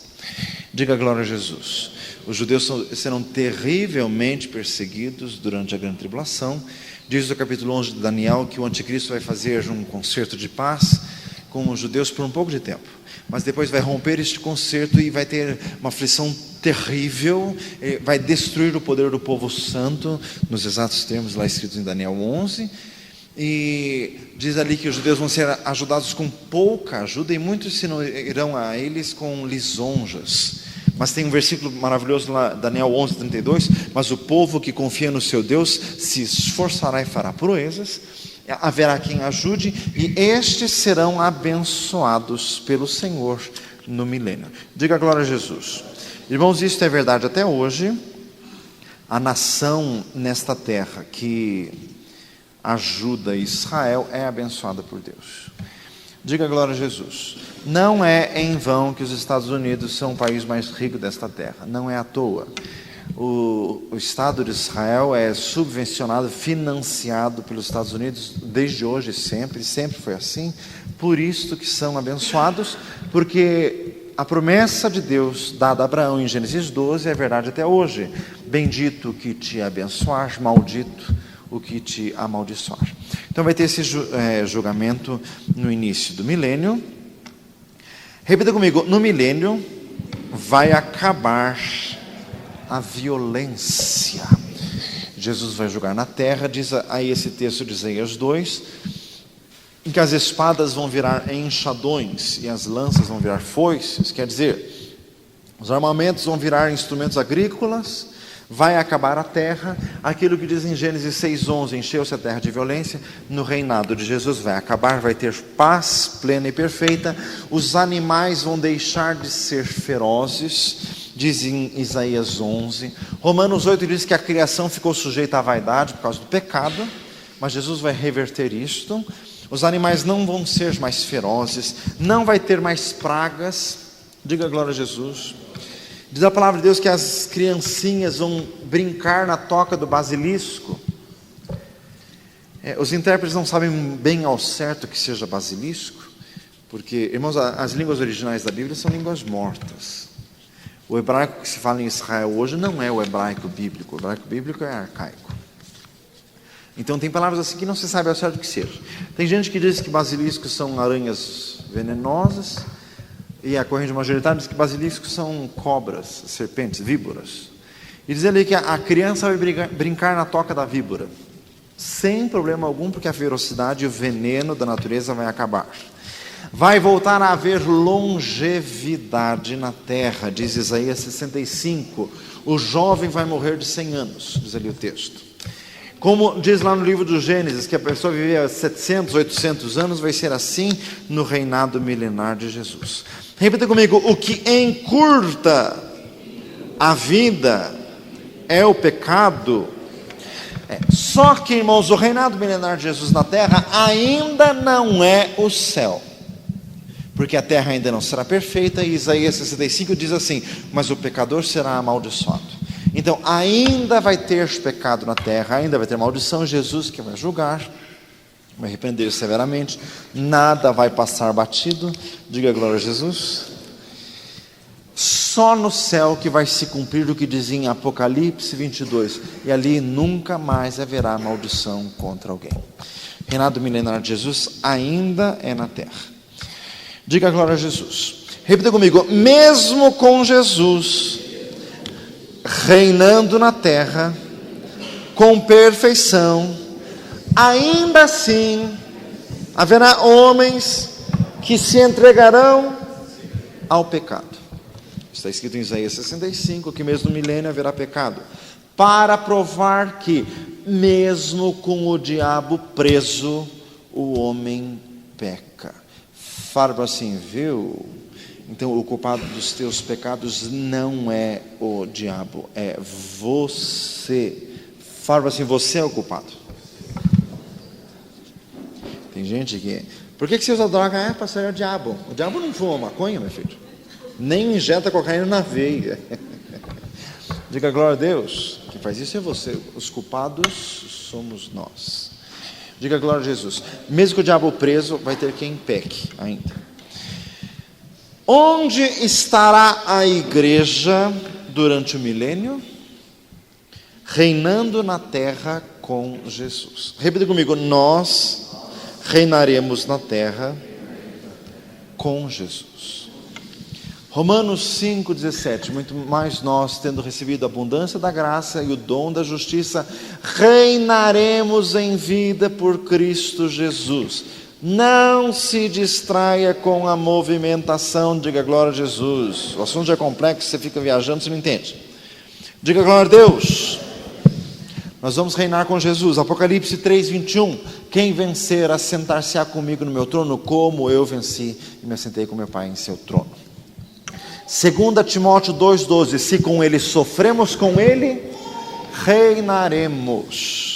Diga glória a Jesus. Os judeus serão terrivelmente perseguidos durante a grande tribulação. Diz o capítulo 11 de Daniel que o anticristo vai fazer um concerto de paz com os judeus por um pouco de tempo, mas depois vai romper este concerto e vai ter uma aflição terrível, vai destruir o poder do povo santo, nos exatos termos lá escritos em Daniel 11, e diz ali que os judeus vão ser ajudados com pouca ajuda, e muitos se irão a eles com lisonjas. Mas tem um versículo maravilhoso lá, Daniel 11, 32, mas o povo que confia no seu Deus se esforçará e fará proezas, haverá quem ajude, e estes serão abençoados pelo Senhor no milênio. Diga glória a Jesus. Irmãos, isso é verdade até hoje. A nação nesta terra que ajuda Israel é abençoada por Deus. Diga glória a Jesus. Não é em vão que os Estados Unidos são o país mais rico desta terra. Não é à toa. O Estado de Israel é subvencionado, financiado pelos Estados Unidos desde hoje, sempre foi assim. Por isso que são abençoados, porque a promessa de Deus dada a Abraão em Gênesis 12 é verdade até hoje. Bendito o que te abençoar, maldito o que te amaldiçoar. Então vai ter esse julgamento no início do milênio. Repita comigo, no milênio vai acabar a violência. Jesus vai julgar na terra, diz aí esse texto de Isaías 2, em que as espadas vão virar enxadões e as lanças vão virar foices, quer dizer, os armamentos vão virar instrumentos agrícolas, vai acabar a terra. Aquilo que diz em Gênesis 6:11, encheu-se a terra de violência, no reinado de Jesus vai acabar, vai ter paz plena e perfeita, os animais vão deixar de ser ferozes, diz em Isaías 11, Romanos 8 diz que a criação ficou sujeita à vaidade por causa do pecado, mas Jesus vai reverter isto. Os animais não vão ser mais ferozes, não vai ter mais pragas. Diga glória a Jesus. Diz a palavra de Deus que as criancinhas vão brincar na toca do basilisco. Os intérpretes não sabem bem ao certo que seja basilisco, porque, irmãos, as línguas originais da Bíblia são línguas mortas. O hebraico que se fala em Israel hoje não é o hebraico bíblico. O hebraico bíblico é arcaico. Então tem palavras assim que não se sabe ao certo o que seja. Tem gente que diz que basiliscos são aranhas venenosas, e a corrente majoritária diz que basiliscos são cobras, serpentes, víboras. E diz ali que a criança vai brincar na toca da víbora, sem problema algum, porque a ferocidade e o veneno da natureza vai acabar. Vai voltar a haver longevidade na terra, diz Isaías 65. O jovem vai morrer de 100 anos, diz ali o texto. Como diz lá no livro do Gênesis, que a pessoa vivia 700, 800 anos, vai ser assim no reinado milenar de Jesus. Repita comigo: o que encurta a vida é o pecado. Só que, irmãos, o reinado milenar de Jesus na terra ainda não é o céu, porque a terra ainda não será perfeita, e Isaías 65 diz assim: mas o pecador será amaldiçoado. Então ainda vai ter pecado na terra, ainda vai ter maldição. Jesus que vai julgar, vai repreender severamente, nada vai passar batido. Diga glória a Jesus. Só no céu que vai se cumprir o que dizia em Apocalipse 22, e ali nunca mais haverá maldição contra alguém. Reinado milenar de Jesus ainda é na terra. Diga glória a Jesus. Repita comigo: mesmo com Jesus reinando na terra com perfeição, ainda assim haverá homens que se entregarão ao pecado. Está escrito em Isaías 65 que mesmo no milênio haverá pecado, para provar que mesmo com o diabo preso, o homem peca. Fala assim, viu? Então o culpado dos teus pecados não é o diabo, é você. Fala assim, você é o culpado. Tem gente que... Por que você usa droga? Pastor, é o diabo. O diabo não fuma maconha, meu filho. Nem injeta cocaína na veia. Diga glória a Deus. Quem faz isso é você. Os culpados somos nós. Diga glória a Jesus. Mesmo que o diabo preso, vai ter quem peque ainda. Onde estará a igreja durante o milênio? Reinando na terra com Jesus. Repita comigo: nós reinaremos na terra com Jesus. Romanos 5,17. Muito mais nós, tendo recebido a abundância da graça e o dom da justiça, reinaremos em vida por Cristo Jesus. Não se distraia com a movimentação. Diga glória a Jesus. O assunto já é complexo, você fica viajando, você não entende. Diga glória a Deus. Nós vamos reinar com Jesus. Apocalipse 3:21. Quem vencer, assentar-se-á comigo no meu trono, como eu venci e me assentei com meu Pai em seu trono. 2 Timóteo 2:12. Se com ele sofremos, com ele reinaremos.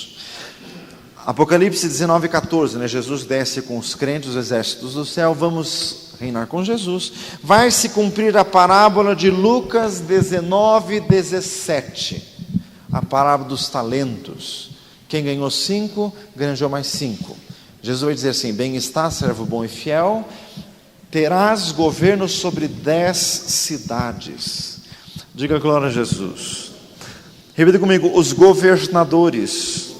Apocalipse 19:14, né? Jesus desce com os crentes, os exércitos do céu. Vamos reinar com Jesus. Vai se cumprir a parábola de Lucas 19:17, a parábola dos talentos. Quem ganhou 5, granjeou mais 5. Jesus vai dizer assim: bem está, servo bom e fiel, terás governo sobre 10 cidades. Diga glória a Jesus. Repita comigo: os governadores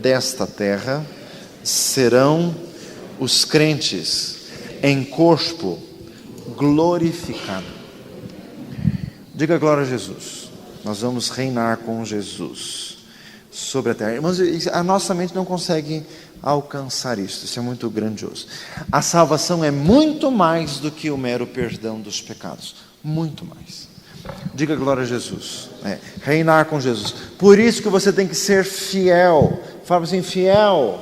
desta terra serão os crentes em corpo glorificado. Diga glória a Jesus. Nós vamos reinar com Jesus sobre a terra. Irmãos, a nossa mente não consegue alcançar isso. Isso é muito grandioso. A salvação é muito mais do que o mero perdão dos pecados. Muito mais. Diga glória a Jesus. Reinar com Jesus. Por isso que você tem que ser fiel. Fala assim, fiel.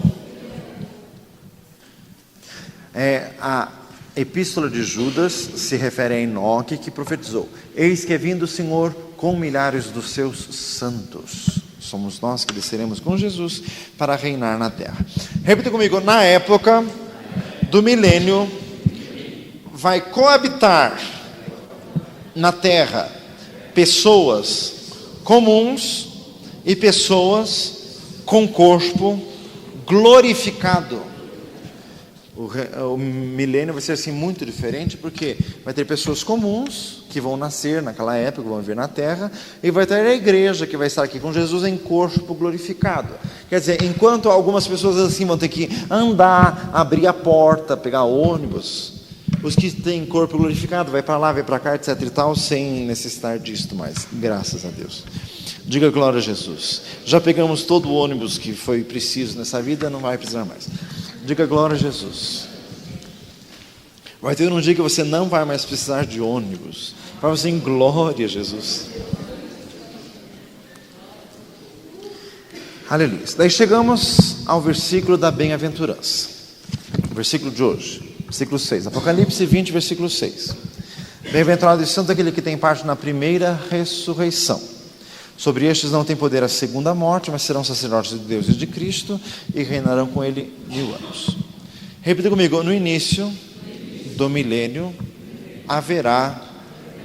A epístola de Judas se refere a Enoque, que profetizou: eis que é vindo o Senhor com milhares dos seus santos. Somos nós que desceremos com Jesus para reinar na terra. Repita comigo: na época do milênio vai coabitar na terra pessoas comuns e pessoas com corpo glorificado. O milênio vai ser assim muito diferente, porque vai ter pessoas comuns que vão nascer naquela época, vão viver na terra, e vai ter a igreja que vai estar aqui com Jesus em corpo glorificado. Quer dizer, enquanto algumas pessoas assim vão ter que andar, abrir a porta, pegar ônibus, os que têm corpo glorificado vai para lá, vai para cá, etc e tal, sem necessitar disto mais, graças a Deus. Diga glória a Jesus. Já pegamos todo o ônibus que foi preciso nessa vida, não vai precisar mais. Diga glória a Jesus. Vai ter um dia que você não vai mais precisar de ônibus. Para você em glória a Jesus. Aleluia. Daí chegamos ao versículo da bem-aventurança. O versículo de hoje. Versículo 6. Apocalipse 20, versículo 6. Bem-aventurado e santo aquele que tem parte na primeira ressurreição. Sobre estes não tem poder a segunda morte, mas serão sacerdotes de Deus e de Cristo e reinarão com ele 1000 anos. Repita comigo: no início do milênio haverá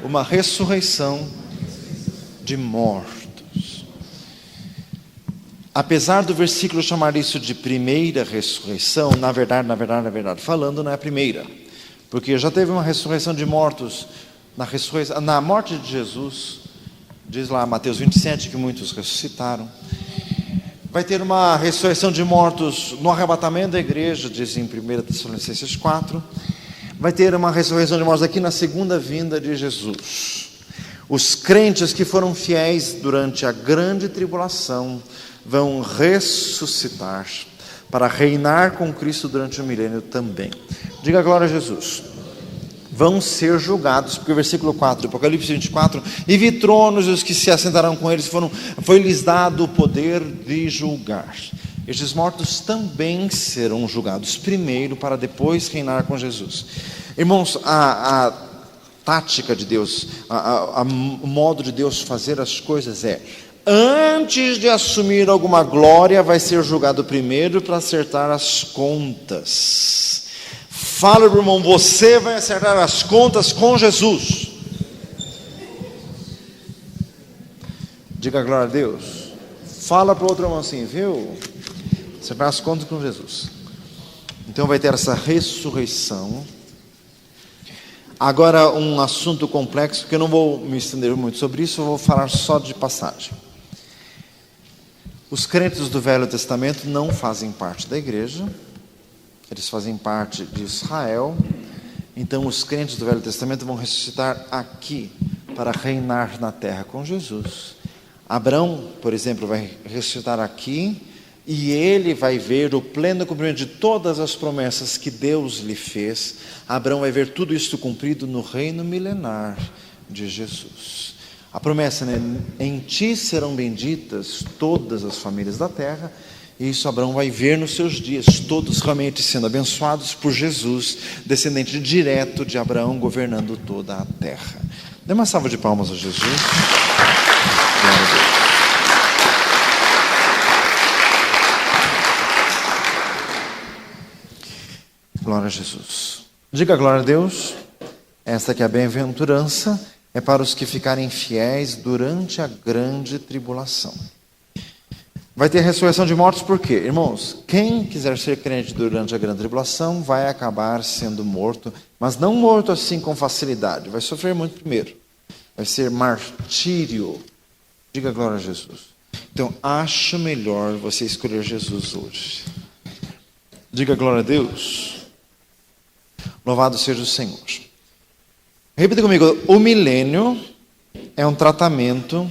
uma ressurreição de mortos. Apesar do versículo chamar isso de primeira ressurreição, na verdade, falando, não é a primeira, porque já teve uma ressurreição de mortos na morte de Jesus. Diz lá Mateus 27 que muitos ressuscitaram. Vai ter uma ressurreição de mortos no arrebatamento da igreja, diz em 1 Tessalonicenses 4. Vai ter uma ressurreição de mortos aqui na segunda vinda de Jesus. Os crentes que foram fiéis durante a grande tribulação vão ressuscitar para reinar com Cristo durante o milênio também. Diga glória a Jesus. Vão ser julgados, porque o versículo 4 do Apocalipse 24, e vi tronos e os que se assentaram com eles, foi-lhes dado o poder de julgar. Estes mortos também serão julgados primeiro, para depois reinar com Jesus. Irmãos, a tática de Deus, o modo de Deus fazer as coisas é: antes de assumir alguma glória, vai ser julgado primeiro para acertar as contas. Fala, meu irmão, você vai acertar as contas com Jesus. Diga glória a Deus. Fala para o outro irmão assim, viu? Acertar as contas com Jesus. Então vai ter essa ressurreição. Agora um assunto complexo, que eu não vou me estender muito sobre isso, eu vou falar só de passagem. Os crentes do Velho Testamento não fazem parte da igreja. Eles fazem parte de Israel. Então os crentes do Velho Testamento vão ressuscitar aqui para reinar na terra com Jesus. Abraão, por exemplo, vai ressuscitar aqui e ele vai ver o pleno cumprimento de todas as promessas que Deus lhe fez. Abraão vai ver tudo isso cumprido no reino milenar de Jesus. A promessa, né? Em ti serão benditas todas as famílias da terra. E isso Abraão vai ver nos seus dias, todos realmente sendo abençoados por Jesus, descendente direto de Abraão, governando toda a terra. Dê uma salva de palmas a Jesus. Glória a Deus. Glória a Jesus. Diga glória a Deus. Esta que é a bem-aventurança, é para os que ficarem fiéis durante a grande tribulação. Vai ter ressurreição de mortos por quê? Irmãos, quem quiser ser crente durante a grande tribulação vai acabar sendo morto, mas não morto assim com facilidade, vai sofrer muito primeiro. Vai ser martírio. Diga glória a Jesus. Então, acho melhor você escolher Jesus hoje. Diga glória a Deus. Louvado seja o Senhor. Repita comigo, o milênio é um tratamento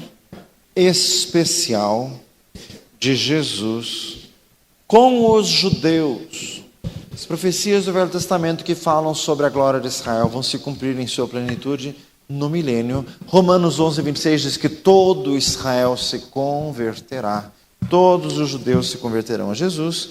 especial de Jesus com os judeus. As profecias do Velho Testamento que falam sobre a glória de Israel vão se cumprir em sua plenitude no milênio. Romanos 11, 26 diz que todo Israel se converterá, todos os judeus se converterão a Jesus.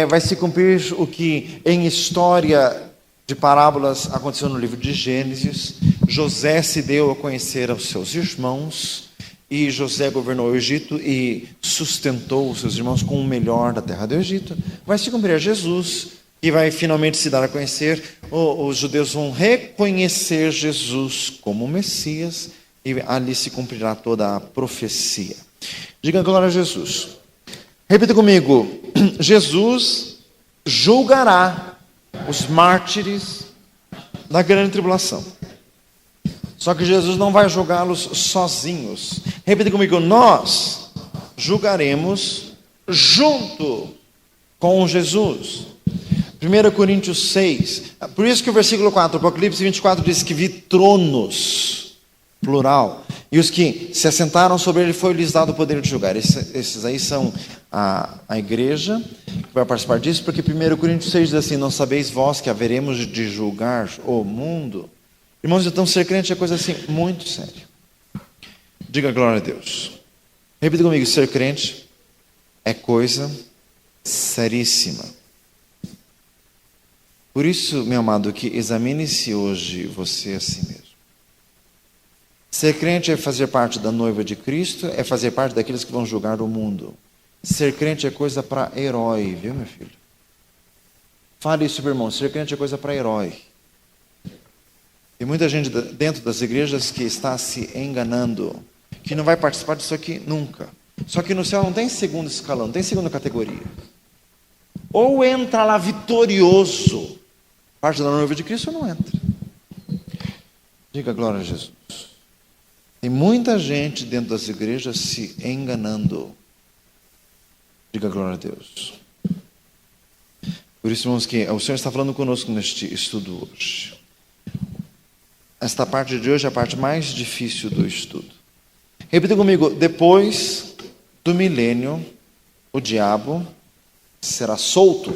Vai se cumprir o que em história de parábolas aconteceu no livro de Gênesis. José se deu a conhecer aos seus irmãos, e José governou o Egito e sustentou os seus irmãos com o melhor da terra do Egito. Vai se cumprir a Jesus, e vai finalmente se dar a conhecer. Os judeus vão reconhecer Jesus como Messias, e ali se cumprirá toda a profecia. Diga glória a Jesus. Repita comigo, Jesus julgará os mártires da grande tribulação. Só que Jesus não vai julgá-los sozinhos. Repita comigo: nós julgaremos junto com Jesus. 1 Coríntios 6. Por isso que o versículo 4, Apocalipse 24, diz que vi tronos, plural, e os que se assentaram sobre ele foi-lhes dado o poder de julgar. Esses aí são a igreja que vai participar disso, porque 1 Coríntios 6 diz assim: não sabeis vós que haveremos de julgar o mundo? Irmãos, então ser crente é coisa assim muito séria. Diga glória a Deus. Repita comigo: ser crente é coisa seríssima. Por isso, meu amado, que examine-se hoje você a si mesmo. Ser crente é fazer parte da noiva de Cristo, é fazer parte daqueles que vão julgar o mundo. Ser crente é coisa para herói, viu, meu filho? Fale isso, meu irmão. Ser crente é coisa para herói. Tem muita gente dentro das igrejas que está se enganando, que não vai participar disso aqui nunca. Só que no céu não tem segundo escalão, não tem segunda categoria. Ou entra lá vitorioso, parte da noiva de Cristo, ou não entra. Diga glória a Jesus. Tem muita gente dentro das igrejas se enganando. Diga glória a Deus. Por isso, irmãos, que o Senhor está falando conosco neste estudo hoje. Esta parte de hoje é a parte mais difícil do estudo. Repita comigo: depois do milênio, o diabo será solto.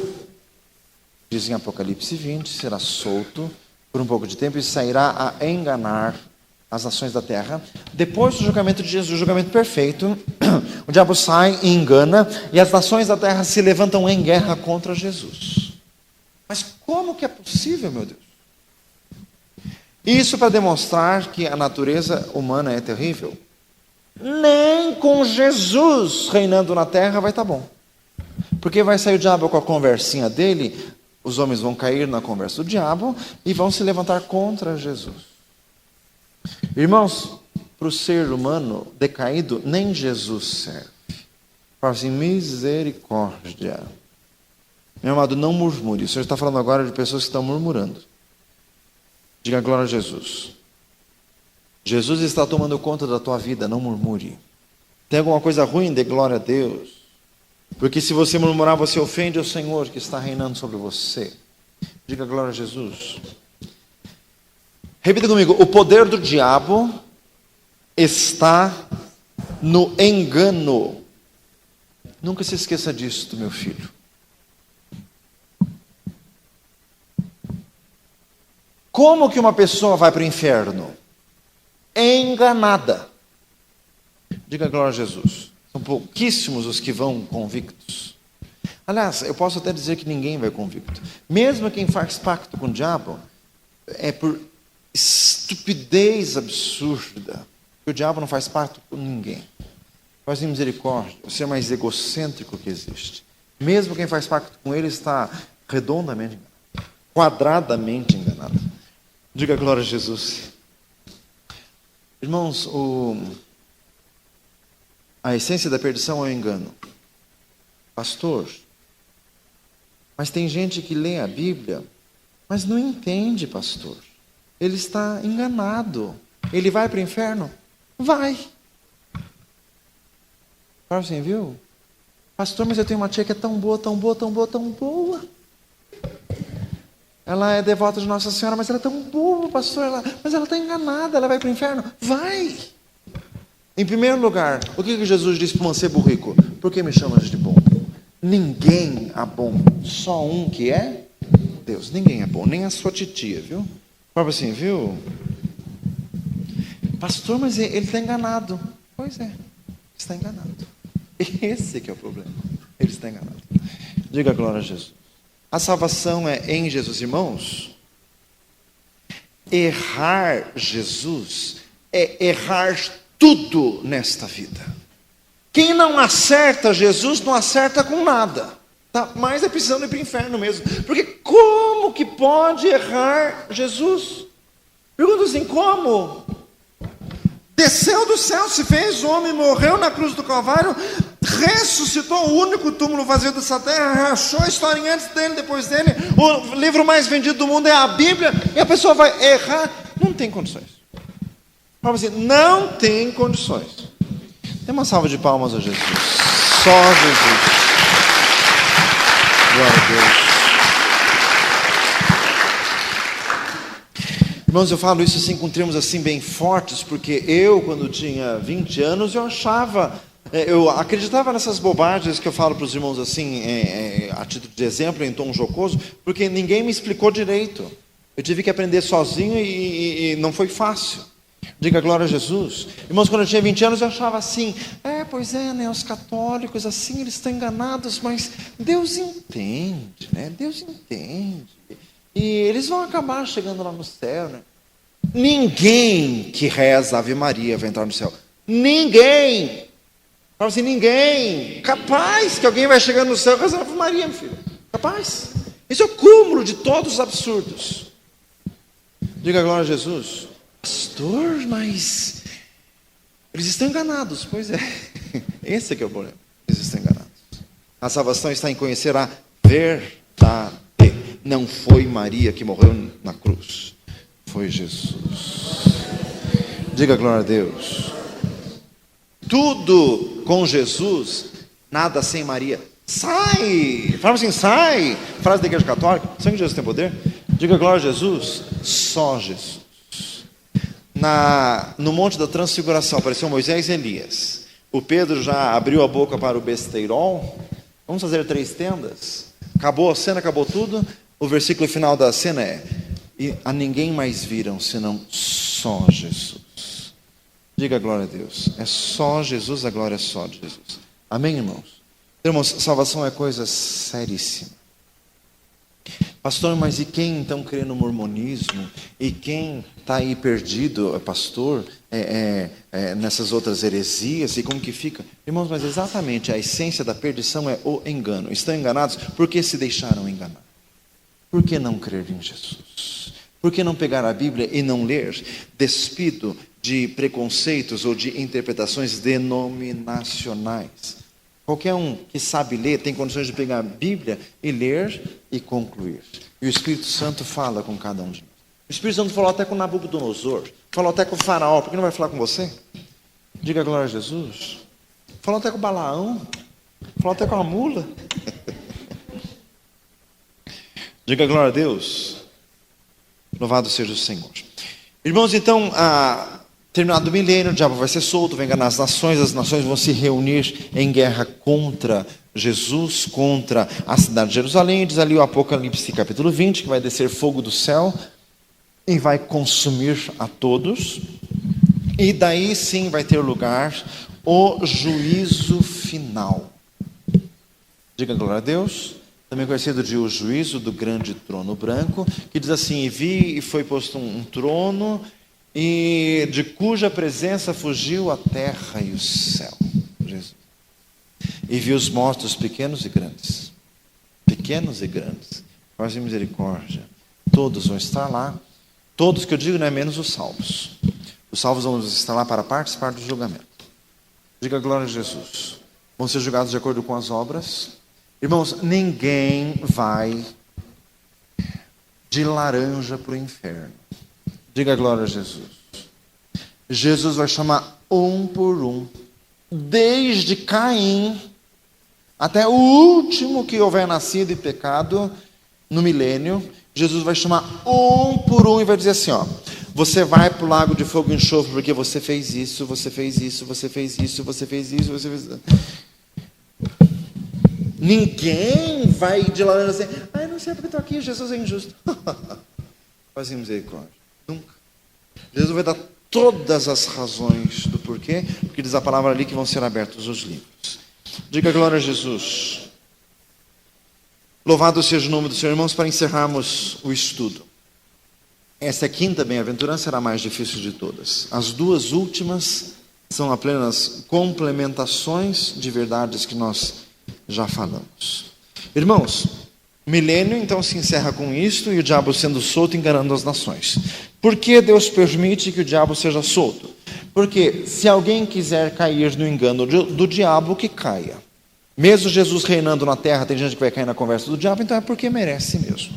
Diz em Apocalipse 20, será solto por um pouco de tempo e sairá a enganar as nações da terra. Depois do julgamento de Jesus, o julgamento perfeito, o diabo sai e engana, e as nações da terra se levantam em guerra contra Jesus. Mas como que é possível, meu Deus? Isso para demonstrar que a natureza humana é terrível. Nem com Jesus reinando na terra vai estar bom. Porque vai sair o diabo com a conversinha dele, os homens vão cair na conversa do diabo e vão se levantar contra Jesus. Irmãos, para o ser humano decaído, nem Jesus serve. Fala assim: misericórdia. Meu amado, não murmure. O Senhor está falando agora de pessoas que estão murmurando. Diga glória a Jesus. Jesus está tomando conta da tua vida, não murmure. Tem alguma coisa ruim? Dê glória a Deus. Porque se você murmurar, você ofende o Senhor que está reinando sobre você. Diga glória a Jesus. Repita comigo: o poder do diabo está no engano. Nunca se esqueça disso, meu filho. Como que uma pessoa vai para o inferno? Enganada. Diga glória a Jesus. São pouquíssimos os que vão convictos. Aliás, eu posso até dizer que ninguém vai convicto. Mesmo quem faz pacto com o diabo, é por estupidez absurda. O diabo não faz pacto com ninguém. Faz misericórdia. O ser mais egocêntrico que existe. Mesmo quem faz pacto com ele está redondamente enganado. Quadradamente enganado. Diga glória a Jesus. Irmãos, a essência da perdição é o engano. Pastor, mas tem gente que lê a Bíblia, mas não entende, pastor. Ele está enganado. Ele vai para o inferno? Vai. Fala assim, viu? Pastor, mas eu tenho uma tia que é tão boa, tão boa, tão boa, tão boa. Ela é devota de Nossa Senhora, mas ela é tão boa, pastor. Mas ela está enganada, ela vai para o inferno? Vai! Em primeiro lugar, o que Jesus disse para o mancebo rico? Por que me chamas de bom? Ninguém é bom, só um que é Deus. Ninguém é bom, nem a sua titia, viu? Fala assim, viu? Pastor, mas ele está enganado. Pois é, está enganado. Esse que é o problema. Ele está enganado. Diga glória a Jesus. A salvação é em Jesus, irmãos. Errar Jesus é errar tudo nesta vida. Quem não acerta Jesus não acerta com nada. Tá? Mas é precisando ir para o inferno mesmo. Porque como que pode errar Jesus? Pergunta assim, como? Desceu do céu, se fez homem, morreu na cruz do Calvário, ressuscitou o único túmulo vazio dessa terra, achou a história antes dele, depois dele, o livro mais vendido do mundo é a Bíblia, e a pessoa vai errar. Não tem condições. Vamos dizer, não tem condições. Dê uma salva de palmas a Jesus. Só Jesus. Glória a Deus. Irmãos, eu falo isso assim com termos assim bem fortes, porque eu, quando tinha 20 anos, eu acreditava nessas bobagens que eu falo para os irmãos assim, a título de exemplo, em tom jocoso, porque ninguém me explicou direito. Eu tive que aprender sozinho e não foi fácil. Diga glória a Jesus. Irmãos, quando eu tinha 20 anos, eu achava assim, pois é, né, os católicos assim, eles estão enganados, mas Deus entende, né? Deus entende. E eles vão acabar chegando lá no céu, né? Ninguém que reza Ave Maria vai entrar no céu. Ninguém. Fala assim, ninguém. Capaz que alguém vai chegar no céu e rezar Ave Maria, meu filho. Capaz. Isso é o cúmulo de todos os absurdos. Diga glória a Jesus. Pastor, mas eles estão enganados. Pois é. Esse é que é o problema. Eles estão enganados. A salvação está em conhecer a verdade. Não foi Maria que morreu na cruz. Foi Jesus. Diga glória a Deus. Tudo com Jesus, nada sem Maria. Sai! Fala assim, sai! Frase da Igreja Católica. Sabe que Jesus tem poder? Diga glória a Jesus. Só Jesus. No Monte da Transfiguração apareceu Moisés e Elias. O Pedro já abriu a boca para o besteirol. Vamos fazer 3 tendas. Acabou a cena, acabou tudo. O versículo final da cena é: e a ninguém mais viram, senão só Jesus. Diga glória a Deus. É só Jesus, a glória é só de Jesus. Amém, irmãos? Irmãos, salvação é coisa seríssima. Pastor, mas e quem então crê no mormonismo? E quem está aí perdido, pastor, nessas outras heresias? E como que fica? Irmãos, mas exatamente a essência da perdição é o engano. Estão enganados porque se deixaram enganar. Por que não crer em Jesus? Por que não pegar a Bíblia e não ler, despido de preconceitos ou de interpretações denominacionais? Qualquer um que sabe ler tem condições de pegar a Bíblia e ler e concluir. E o Espírito Santo fala com cada um de nós. O Espírito Santo falou até com Nabucodonosor, falou até com o faraó. Por que não vai falar com você? Diga glória a Jesus. Falou até com o Balaão, falou até com a mula. Diga glória a Deus. Louvado seja o Senhor. Irmãos, então, terminado o milênio, o diabo vai ser solto, vai enganar as nações vão se reunir em guerra contra Jesus, contra a cidade de Jerusalém. Diz ali o Apocalipse capítulo 20, que vai descer fogo do céu e vai consumir a todos. E daí sim vai ter lugar o juízo final. Diga glória a Deus. Também conhecido de o juízo do grande trono branco, que diz assim: e vi e foi posto um trono, e de cuja presença fugiu a terra e o céu. Jesus. E vi os mortos pequenos e grandes, quase misericórdia. Todos vão estar lá. Todos que eu digo, não é menos os salvos. Os salvos vão estar lá para participar do julgamento. Diga glória a Jesus. Vão ser julgados de acordo com as obras. Irmãos, ninguém vai de laranja para o inferno. Diga glória a Jesus. Jesus vai chamar um por um, desde Caim até o último que houver nascido em pecado no milênio. Jesus vai chamar um por um e vai dizer assim, você vai para o lago de fogo e enxofre porque você fez isso, você fez isso, você fez isso, você fez isso, você fez isso. Ninguém vai de laranja assim, não sei porque estou aqui, Jesus é injusto. Faz misericórdia. Nunca. Jesus vai dar todas as razões do porquê, porque diz a palavra ali que vão ser abertos os livros. Diga glória a Jesus. Louvado seja o nome do Senhor. Irmãos, para encerrarmos o estudo, esta quinta bem-aventurança será a mais difícil de todas. As duas últimas são apenas complementações de verdades que nós já falamos. Irmãos, o milênio então se encerra com isto e o diabo sendo solto enganando as nações. Por que Deus permite que o diabo seja solto? Porque se alguém quiser cair no engano do diabo, que caia. Mesmo Jesus reinando na terra, tem gente que vai cair na conversa do diabo, então é porque merece mesmo.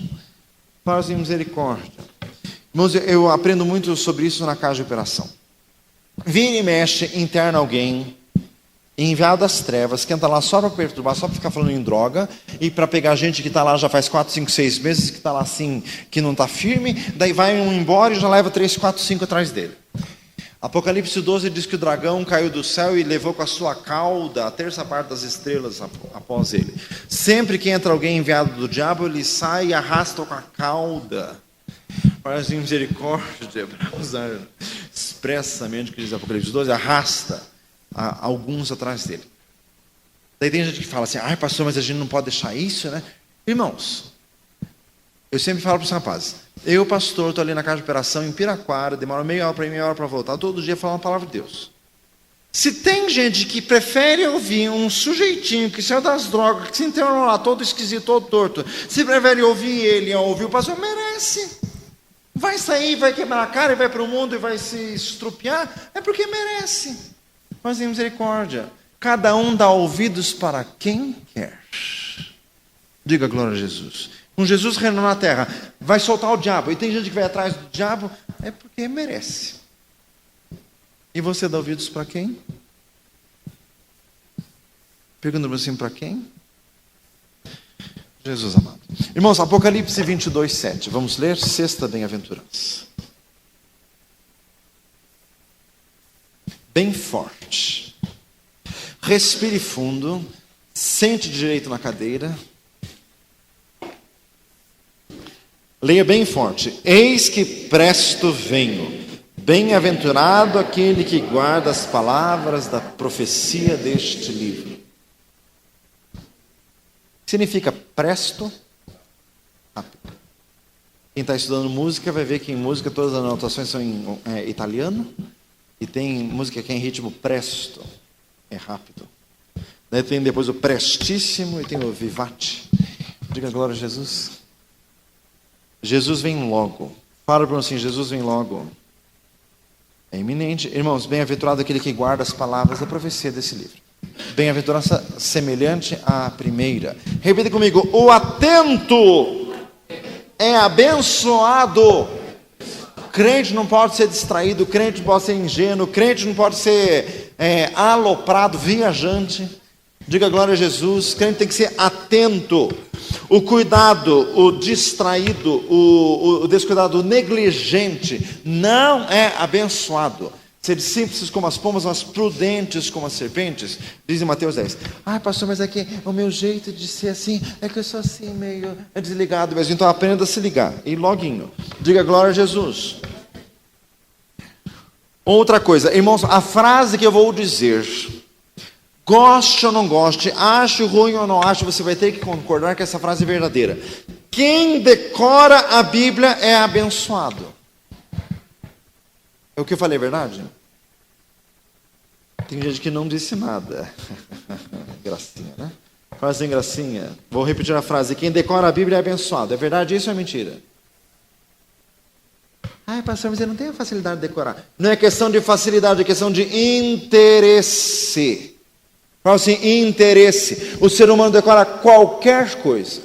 Faz misericórdia. Irmãos, eu aprendo muito sobre isso na casa de operação. Vira e mexe, interna alguém, enviado das trevas, que entra lá só para perturbar, só para ficar falando em droga, e para pegar gente que está lá já faz 4, 5, 6 meses, que está lá assim, que não está firme, daí vai um embora e já leva 3, 4, 5 atrás dele. Apocalipse 12 diz que o dragão caiu do céu e levou com a sua cauda a terça parte das estrelas após ele. Sempre que entra alguém enviado do diabo, ele sai e arrasta com a cauda. Faz misericórdia, para usar expressamente o que diz Apocalipse 12, arrasta alguns atrás dele. Daí tem gente que fala assim, ai pastor, mas a gente não pode deixar isso, né? Irmãos, eu sempre falo para os rapazes, eu pastor, estou ali na casa de operação em Piraquara, demora meia hora para ir, meia hora para voltar, todo dia falando a palavra de Deus. Se tem gente que prefere ouvir um sujeitinho que saiu das drogas, que se internou lá todo esquisito, todo torto, se prefere ouvir ele ou ouvir o pastor, merece. Vai sair, vai quebrar a cara e vai para o mundo e vai se estrupiar, é porque merece. Mas em misericórdia, cada um dá ouvidos para quem quer. Diga glória a Jesus. Com Jesus reinando na terra, vai soltar o diabo. E tem gente que vai atrás do diabo, é porque merece. E você dá ouvidos para quem? Pergunta assim, para quem? Jesus amado. Irmãos, Apocalipse 22, 7. Vamos ler? Sexta bem-aventurança. Bem forte. Respire fundo. Sente direito na cadeira. Leia bem forte. Eis que presto venho. Bem-aventurado aquele que guarda as palavras da profecia deste livro. Significa presto, rápido. Quem está estudando música vai ver que em música todas as anotações são em italiano. E tem música que é em ritmo presto, é rápido. Daí tem depois o prestíssimo e tem o vivate. Diga glória a Jesus. Jesus vem logo. Fala para assim, Jesus vem logo. É iminente. Irmãos, bem-aventurado aquele que guarda as palavras da profecia desse livro. Bem-aventurança semelhante à primeira. Repita comigo. O atento é abençoado. Crente não pode ser distraído, crente não pode ser ingênuo, crente não pode ser aloprado, viajante. Diga glória a Jesus. Crente tem que ser atento. O cuidado, o distraído, o descuidado, o negligente não é abençoado. Ser simples como as pombas, mas prudentes como as serpentes. Diz em Mateus 10. Ai pastor, mas é que o meu jeito de ser assim, é que eu sou assim meio desligado. Mas então aprenda a se ligar. E loguinho. Diga glória a Jesus. Outra coisa, irmãos, a frase que eu vou dizer, goste ou não goste, ache ruim ou não ache, você vai ter que concordar que essa frase é verdadeira. Quem decora a Bíblia é abençoado. É o que eu falei, é verdade? Tem gente que não disse nada. Gracinha, né? Fala assim, gracinha. Vou repetir a frase. Quem decora a Bíblia é abençoado. É verdade isso ou é mentira? Ai, pastor, mas eu não tenho facilidade de decorar. Não é questão de facilidade, é questão de interesse. Fala assim, interesse. O ser humano decora qualquer coisa.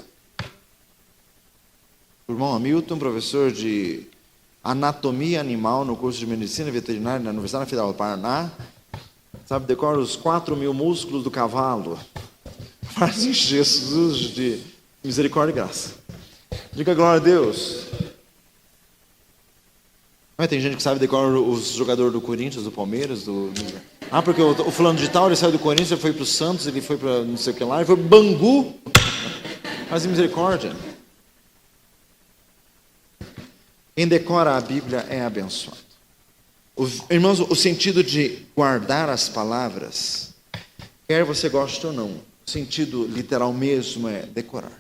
O irmão Hamilton, professor de anatomia animal no curso de medicina veterinária na Universidade Federal do Paraná, sabe, decora os 4.000 músculos do cavalo. Faz em Jesus de misericórdia e graça. Diga glória a Deus. Mas tem gente que sabe decorar os jogadores do Corinthians, do Palmeiras, porque o fulano de tal, ele saiu do Corinthians, ele foi para o Santos, ele foi para não sei o que lá, ele foi para Bangu. Faz misericórdia. Quem decora a Bíblia é abençoado. Irmãos, o sentido de guardar as palavras, quer você goste ou não, o sentido literal mesmo é decorar.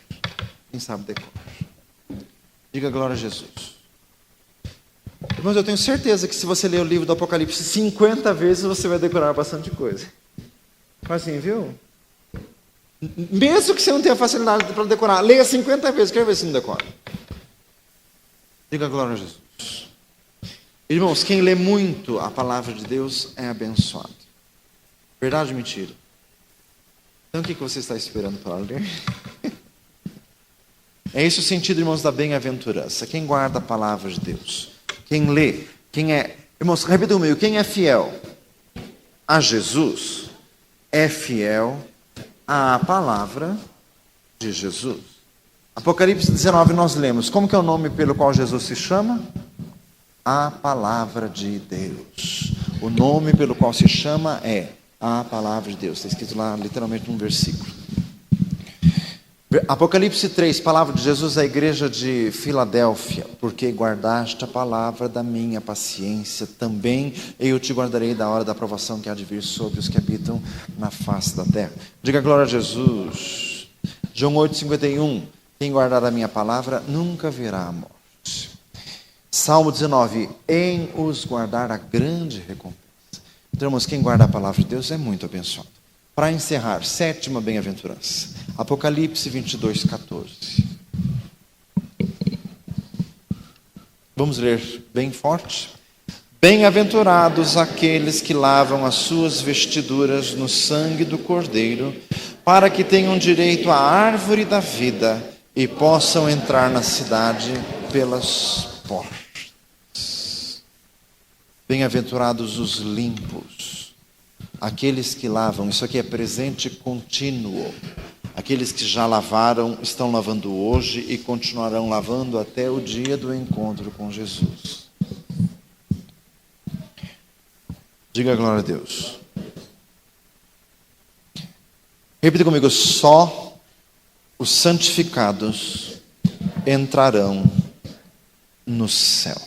Quem sabe decorar? Diga glória a Jesus. Irmãos, eu tenho certeza que se você ler o livro do Apocalipse 50 vezes, você vai decorar bastante coisa. Mas assim, viu? Mesmo que você não tenha facilidade para decorar, leia 50 vezes, quer ver se não decora. Diga glória a Jesus. Irmãos, quem lê muito a palavra de Deus é abençoado. Verdade ou mentira? Então o que você está esperando para ler? É esse o sentido, irmãos, da bem-aventurança. Quem guarda a palavra de Deus. Quem lê. Quem é... Irmãos, repita comigo. Quem é fiel a Jesus é fiel à palavra de Jesus. Apocalipse 19 nós lemos. Como que é o nome pelo qual Jesus se chama? A palavra de Deus. O nome pelo qual se chama é a palavra de Deus. Está escrito lá literalmente num versículo. Apocalipse 3, palavra de Jesus à igreja de Filadélfia. Porque guardaste a palavra da minha paciência, também eu te guardarei da hora da provação que há de vir sobre os que habitam na face da terra. Diga glória a Jesus. João 8,51. Quem guardar a minha palavra nunca verá a morte. Salmo 19. Em os guardar a grande recompensa. Então, irmãos, quem guarda a palavra de Deus é muito abençoado. Para encerrar, sétima bem-aventurança. Apocalipse 22:14. Vamos ler bem forte. Bem-aventurados aqueles que lavam as suas vestiduras no sangue do Cordeiro, para que tenham direito à árvore da vida e possam entrar na cidade pelas portas. Bem-aventurados os limpos, aqueles que lavam. Isso aqui é presente contínuo. Aqueles que já lavaram, estão lavando hoje e continuarão lavando até o dia do encontro com Jesus. Diga glória a Deus. Repita comigo. Só os santificados entrarão no céu.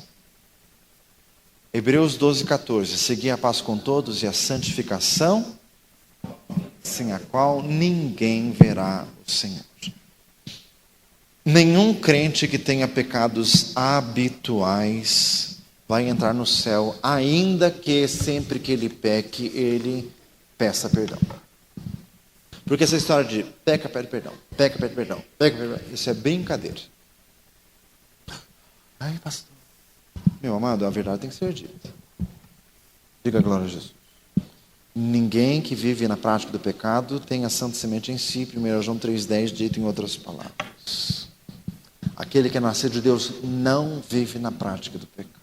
Hebreus 12:14. Segui a paz com todos e a santificação, sem a qual ninguém verá o Senhor. Nenhum crente que tenha pecados habituais vai entrar no céu, ainda que sempre que ele peque, ele peça perdão. Porque essa história de peca, pede perdão, peca, pede perdão, peca, pede perdão, isso é brincadeira. Ai, pastor. Meu amado, a verdade tem que ser dita. Diga glória a Jesus. Ninguém que vive na prática do pecado tem a santa semente em si. 1 João 3,10, dito em outras palavras. Aquele que é nascido de Deus não vive na prática do pecado.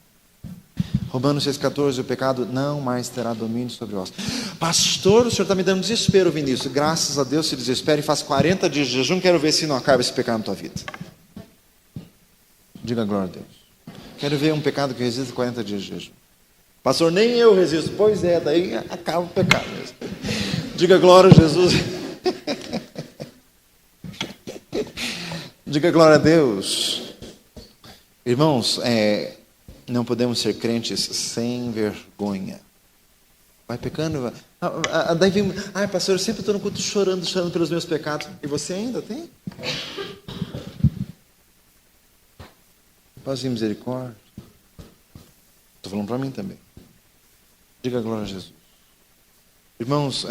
Romanos 6,14, o pecado não mais terá domínio sobre vós. Pastor, o senhor está me dando desespero ouvindo isso. Graças a Deus se desespera e faz 40 dias de jejum. Quero ver se não acaba esse pecado na tua vida. Diga glória a Deus. Quero ver um pecado que resiste 40 dias de jejum. Pastor, nem eu resisto. Pois é, daí acaba o pecado mesmo. Diga glória a Jesus. Diga glória a Deus. Irmãos, não podemos ser crentes sem vergonha. Vai pecando. Daí vem, pastor, eu sempre estou no culto chorando pelos meus pecados. E você ainda tem? Paz e misericórdia. Estou falando para mim também. Diga glória a Jesus. Irmãos,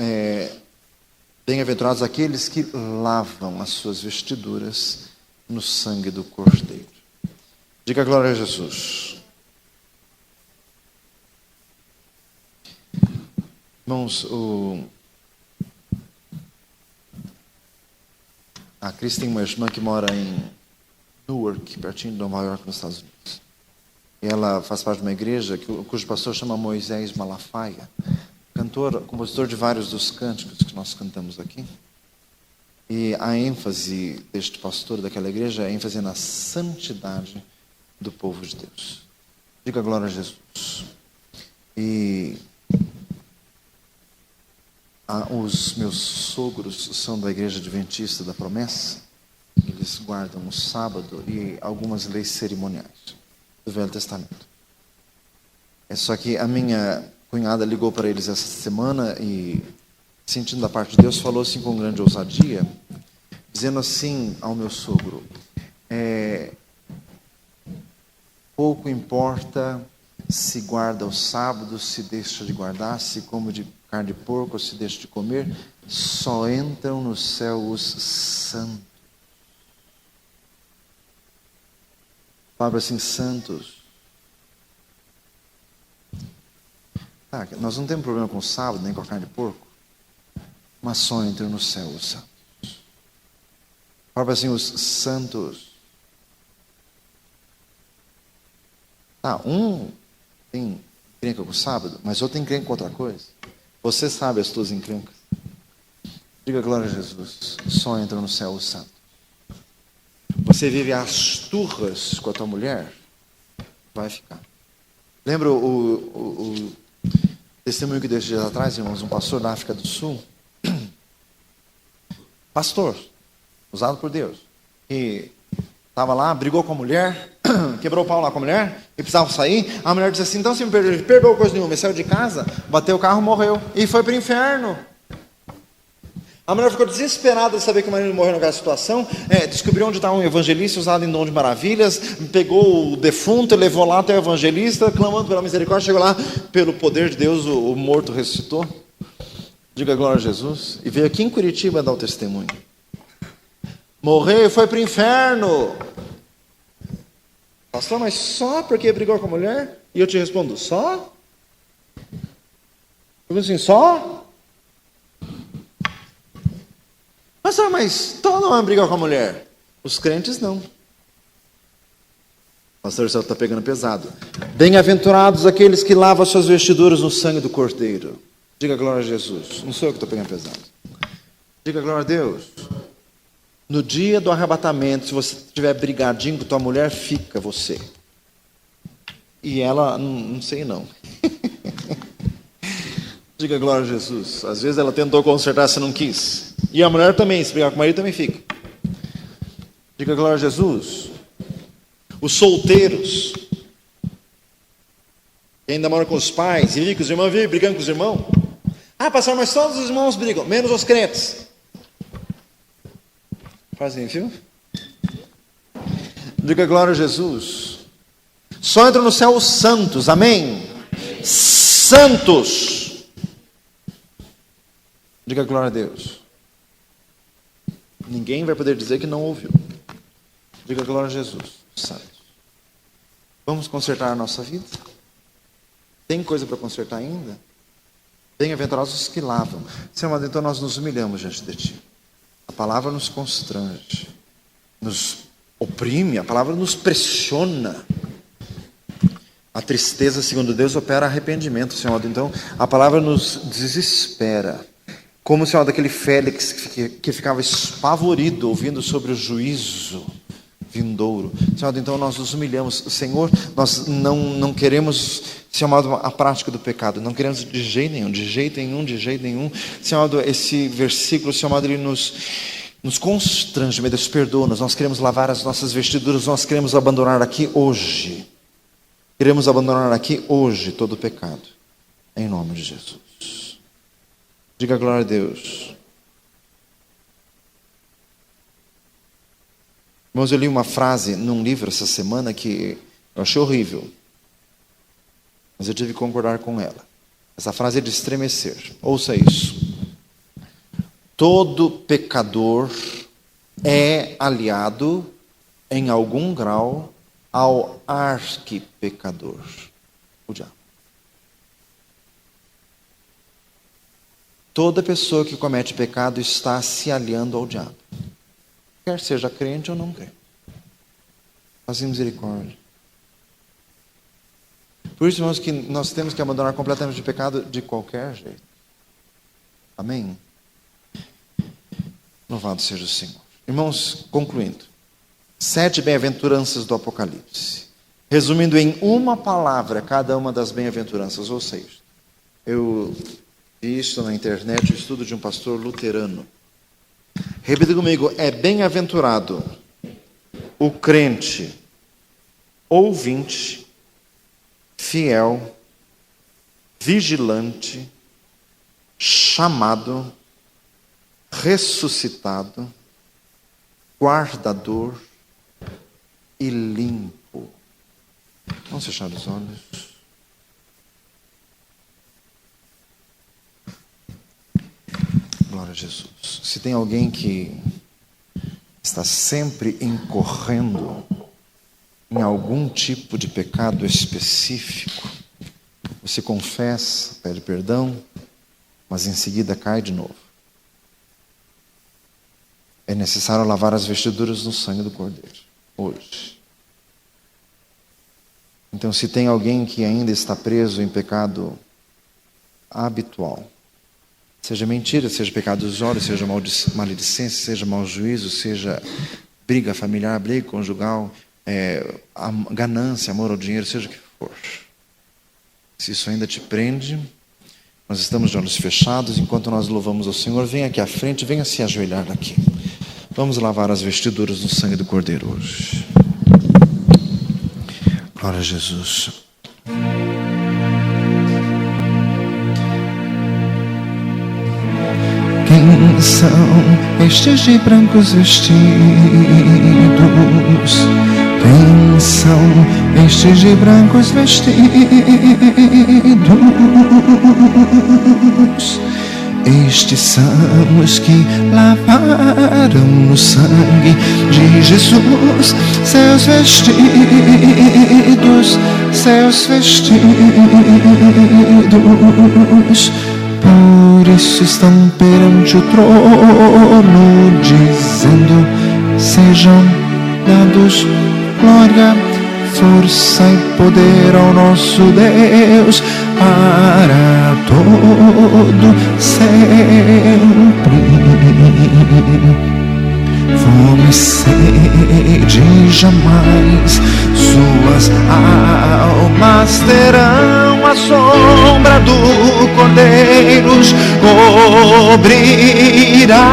bem-aventurados aqueles que lavam as suas vestiduras no sangue do Cordeiro. Diga glória a Jesus. Irmãos, a Cris tem uma irmã que mora em Newark, pertinho de Nova York, nos Estados Unidos. Ela faz parte de uma igreja cujo pastor chama Moisés Malafaia, cantor, compositor de vários dos cânticos que nós cantamos aqui. E a ênfase deste pastor daquela igreja é a ênfase na santidade do povo de Deus. Diga glória a Jesus. E os meus sogros são da igreja adventista da Promessa. Eles guardam o sábado e algumas leis cerimoniais do Velho Testamento. É só que a minha cunhada ligou para eles essa semana e, sentindo da parte de Deus, falou assim com grande ousadia, dizendo assim ao meu sogro: pouco importa se guarda o sábado, se deixa de guardar, se come de carne de porco, se deixa de comer, só entram no céu os santos. A palavra assim, santos. Tá, nós não temos problema com o sábado, nem com a carne de porco. Mas só entre no céu os santos. Fala assim, os santos. Tá, um tem encrenca com o sábado, mas outro tem encrenca com outra coisa. Você sabe as tuas encrencas. Diga glória a Jesus. Só entra no céu os santos. Você vive às turras com a tua mulher, vai ficar. Lembra o testemunho que deixei dias atrás, irmãos? Um pastor da África do Sul. Pastor, usado por Deus. E estava lá, brigou com a mulher, quebrou o pau lá com a mulher, e precisava sair. A mulher disse assim, então você me perdoou coisa nenhuma. Ele saiu de casa, bateu o carro, morreu. E foi para o inferno. A mulher ficou desesperada de saber que o marido morreu naquela situação, descobriu onde estava um evangelista usado em dom de maravilhas, pegou o defunto, levou lá até o evangelista, clamando pela misericórdia, chegou lá, pelo poder de Deus, o morto ressuscitou. Diga glória a Jesus. E veio aqui em Curitiba dar o testemunho. Morreu e foi para o inferno. Pastor, mas só porque brigou com a mulher? E eu te respondo, só? Eu assim, só? Pastor, mas todo homem briga com a mulher. Os crentes não. Pastor, você está pegando pesado. Bem-aventurados aqueles que lavam suas vestiduras no sangue do Cordeiro. Diga glória a Jesus. Não sou eu que estou pegando pesado. Diga glória a Deus. No dia do arrebatamento, se você estiver brigadinho com tua mulher, fica você. E ela, não sei não. Diga glória a Jesus. Às vezes ela tentou consertar, você não quis. E a mulher também, se brigar com o marido, também fica. Diga glória a Jesus. Os solteiros, que ainda moram com os pais, e vive com os irmãos, vive brigando com os irmãos. Ah, pastor, mas todos os irmãos brigam, menos os crentes. Fazem, viu? Diga glória a Jesus. Só entram no céu os santos, amém? Santos. Diga glória a Deus. Ninguém vai poder dizer que não ouviu. Diga glória a Jesus. Santos. Vamos consertar a nossa vida? Tem coisa para consertar ainda? Bem-aventurados os que lavam. Senhor amado, então nós nos humilhamos diante de Ti. A palavra nos constrange, nos oprime, a palavra nos pressiona. A tristeza, segundo Deus, opera arrependimento, Senhor amado. Então, a palavra nos desespera. Como, Senhor, daquele Félix que ficava espavorido ouvindo sobre o juízo vindouro. Senhor, então nós nos humilhamos. Senhor, nós não queremos, Senhor amado, a prática do pecado. Não queremos de jeito nenhum. Senhor amado, esse versículo, Senhor amado, ele nos constrange. Meu Deus, perdoa-nos. Nós queremos lavar as nossas vestiduras. Nós queremos abandonar aqui hoje. Queremos abandonar aqui hoje todo o pecado. Em nome de Jesus. Diga glória a Deus. Irmãos, eu li uma frase num livro essa semana que eu achei horrível. Mas eu tive que concordar com ela. Essa frase é de estremecer. Ouça isso. Todo pecador é aliado, em algum grau, ao arquipecador, o diabo. Toda pessoa que comete pecado está se aliando ao diabo. Quer seja crente ou não crente. Faça misericórdia. Por isso, irmãos, que nós temos que abandonar completamente o pecado de qualquer jeito. Amém? Louvado seja o Senhor. Irmãos, concluindo. 7 bem-aventuranças do Apocalipse. Resumindo em uma palavra cada uma das bem-aventuranças. Ou seja, eu vi isso na internet, o estudo de um pastor luterano. Repita comigo, é bem-aventurado o crente, ouvinte, fiel, vigilante, chamado, ressuscitado, guardador e limpo. Vamos fechar os olhos. Glória a Jesus. Se tem alguém que está sempre incorrendo em algum tipo de pecado específico, Você confessa, pede perdão, mas em seguida cai de novo. É necessário lavar as vestiduras no sangue do Cordeiro, hoje. Então, se tem alguém que ainda está preso em pecado habitual, seja mentira, seja pecado dos olhos, seja maledicência, seja mau juízo, seja briga familiar, briga conjugal, ganância, amor ao dinheiro, seja o que for. Se isso ainda te prende, nós estamos de olhos fechados enquanto nós louvamos ao Senhor. Venha aqui à frente, venha se ajoelhar aqui. Vamos lavar as vestiduras no sangue do Cordeiro hoje. Glória a Jesus. Quem são estes de brancos vestidos? Quem são estes de brancos vestidos? Estes são os que lavaram no sangue de Jesus seus vestidos, seus vestidos. Por isso estão perante o trono, dizendo: sejam dados glória, força e poder ao nosso Deus para todo sempre. Fome e sede jamais suas almas terão, a sombra do Cordeiro cobrirá.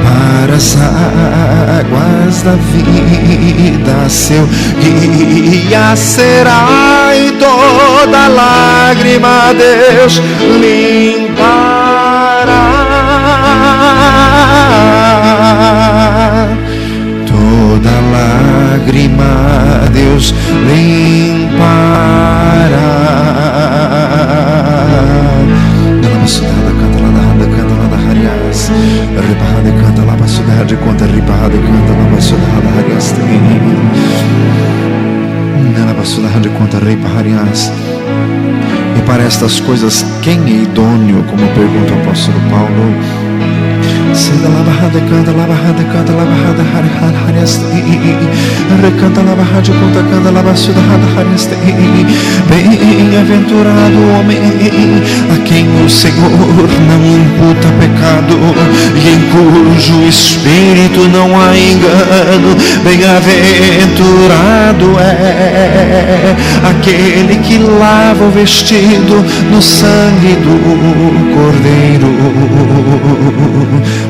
Para as águas da vida seu guia será, e toda lágrima Deus limpará. Toda lágrima Deus limpará. Ribarra de canta lá basudar de conta, ribarra de canta lá basudar da Arias tem. Nela basudar de conta, ribarrias. E para estas coisas, quem é idôneo, como pergunta o apóstolo Paulo? Seda la barra de canta, la barra de canta, la barra de harias tem. Recanta la barra de conta, canta la basudar da Arias tem. Bem-aventurado o homem a quem o Senhor não imputa pecado e em cujo espírito não há engano. Bem-aventurado é aquele que lava o vestido no sangue do Cordeiro,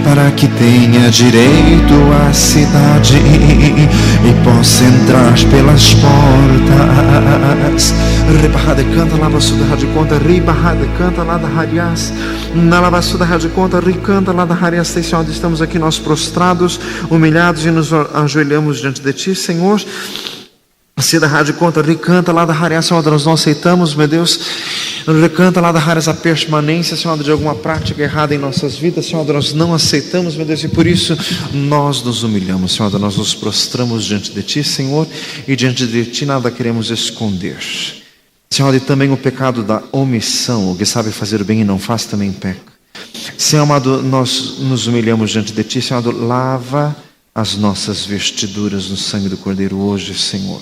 para que tenha direito à cidade e possa entrar pelas portas. Ribarra de canta, lava suda de conta, ribarra de canta, lá da Harias, na lava suda de conta, ricanta, lá da Harias. Senhor, estamos aqui nós prostrados, humilhados, e nos ajoelhamos diante de Ti, Senhor. Se da rádio conta, recanta lá da Harias, Senhor, nós não aceitamos, meu Deus, recanta lá da Harias a permanência, Senhor, de alguma prática errada em nossas vidas, Senhor, nós não aceitamos, meu Deus, e por isso nós nos humilhamos, Senhor, nós nos prostramos diante de Ti, Senhor, e diante de Ti nada queremos esconder, Senhor, e também o pecado da omissão, o que sabe fazer o bem e não faz também peca. Senhor amado, nós nos humilhamos diante de Ti, Senhor amado, lava as nossas vestiduras no sangue do Cordeiro hoje, Senhor.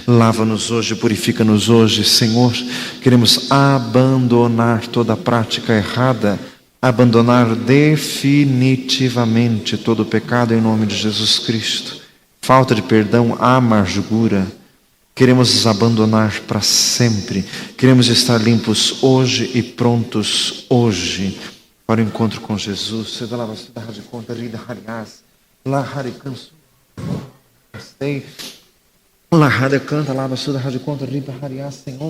Lava-nos hoje, purifica-nos hoje, Senhor. Queremos abandonar toda prática errada, abandonar definitivamente todo o pecado em nome de Jesus Cristo. Falta de perdão, amargura, queremos abandonar para sempre. Queremos estar limpos hoje e prontos hoje para o encontro com Jesus. La haricanso, stay. La haricanto, lava suda, hariconta, riba harias, Senhor.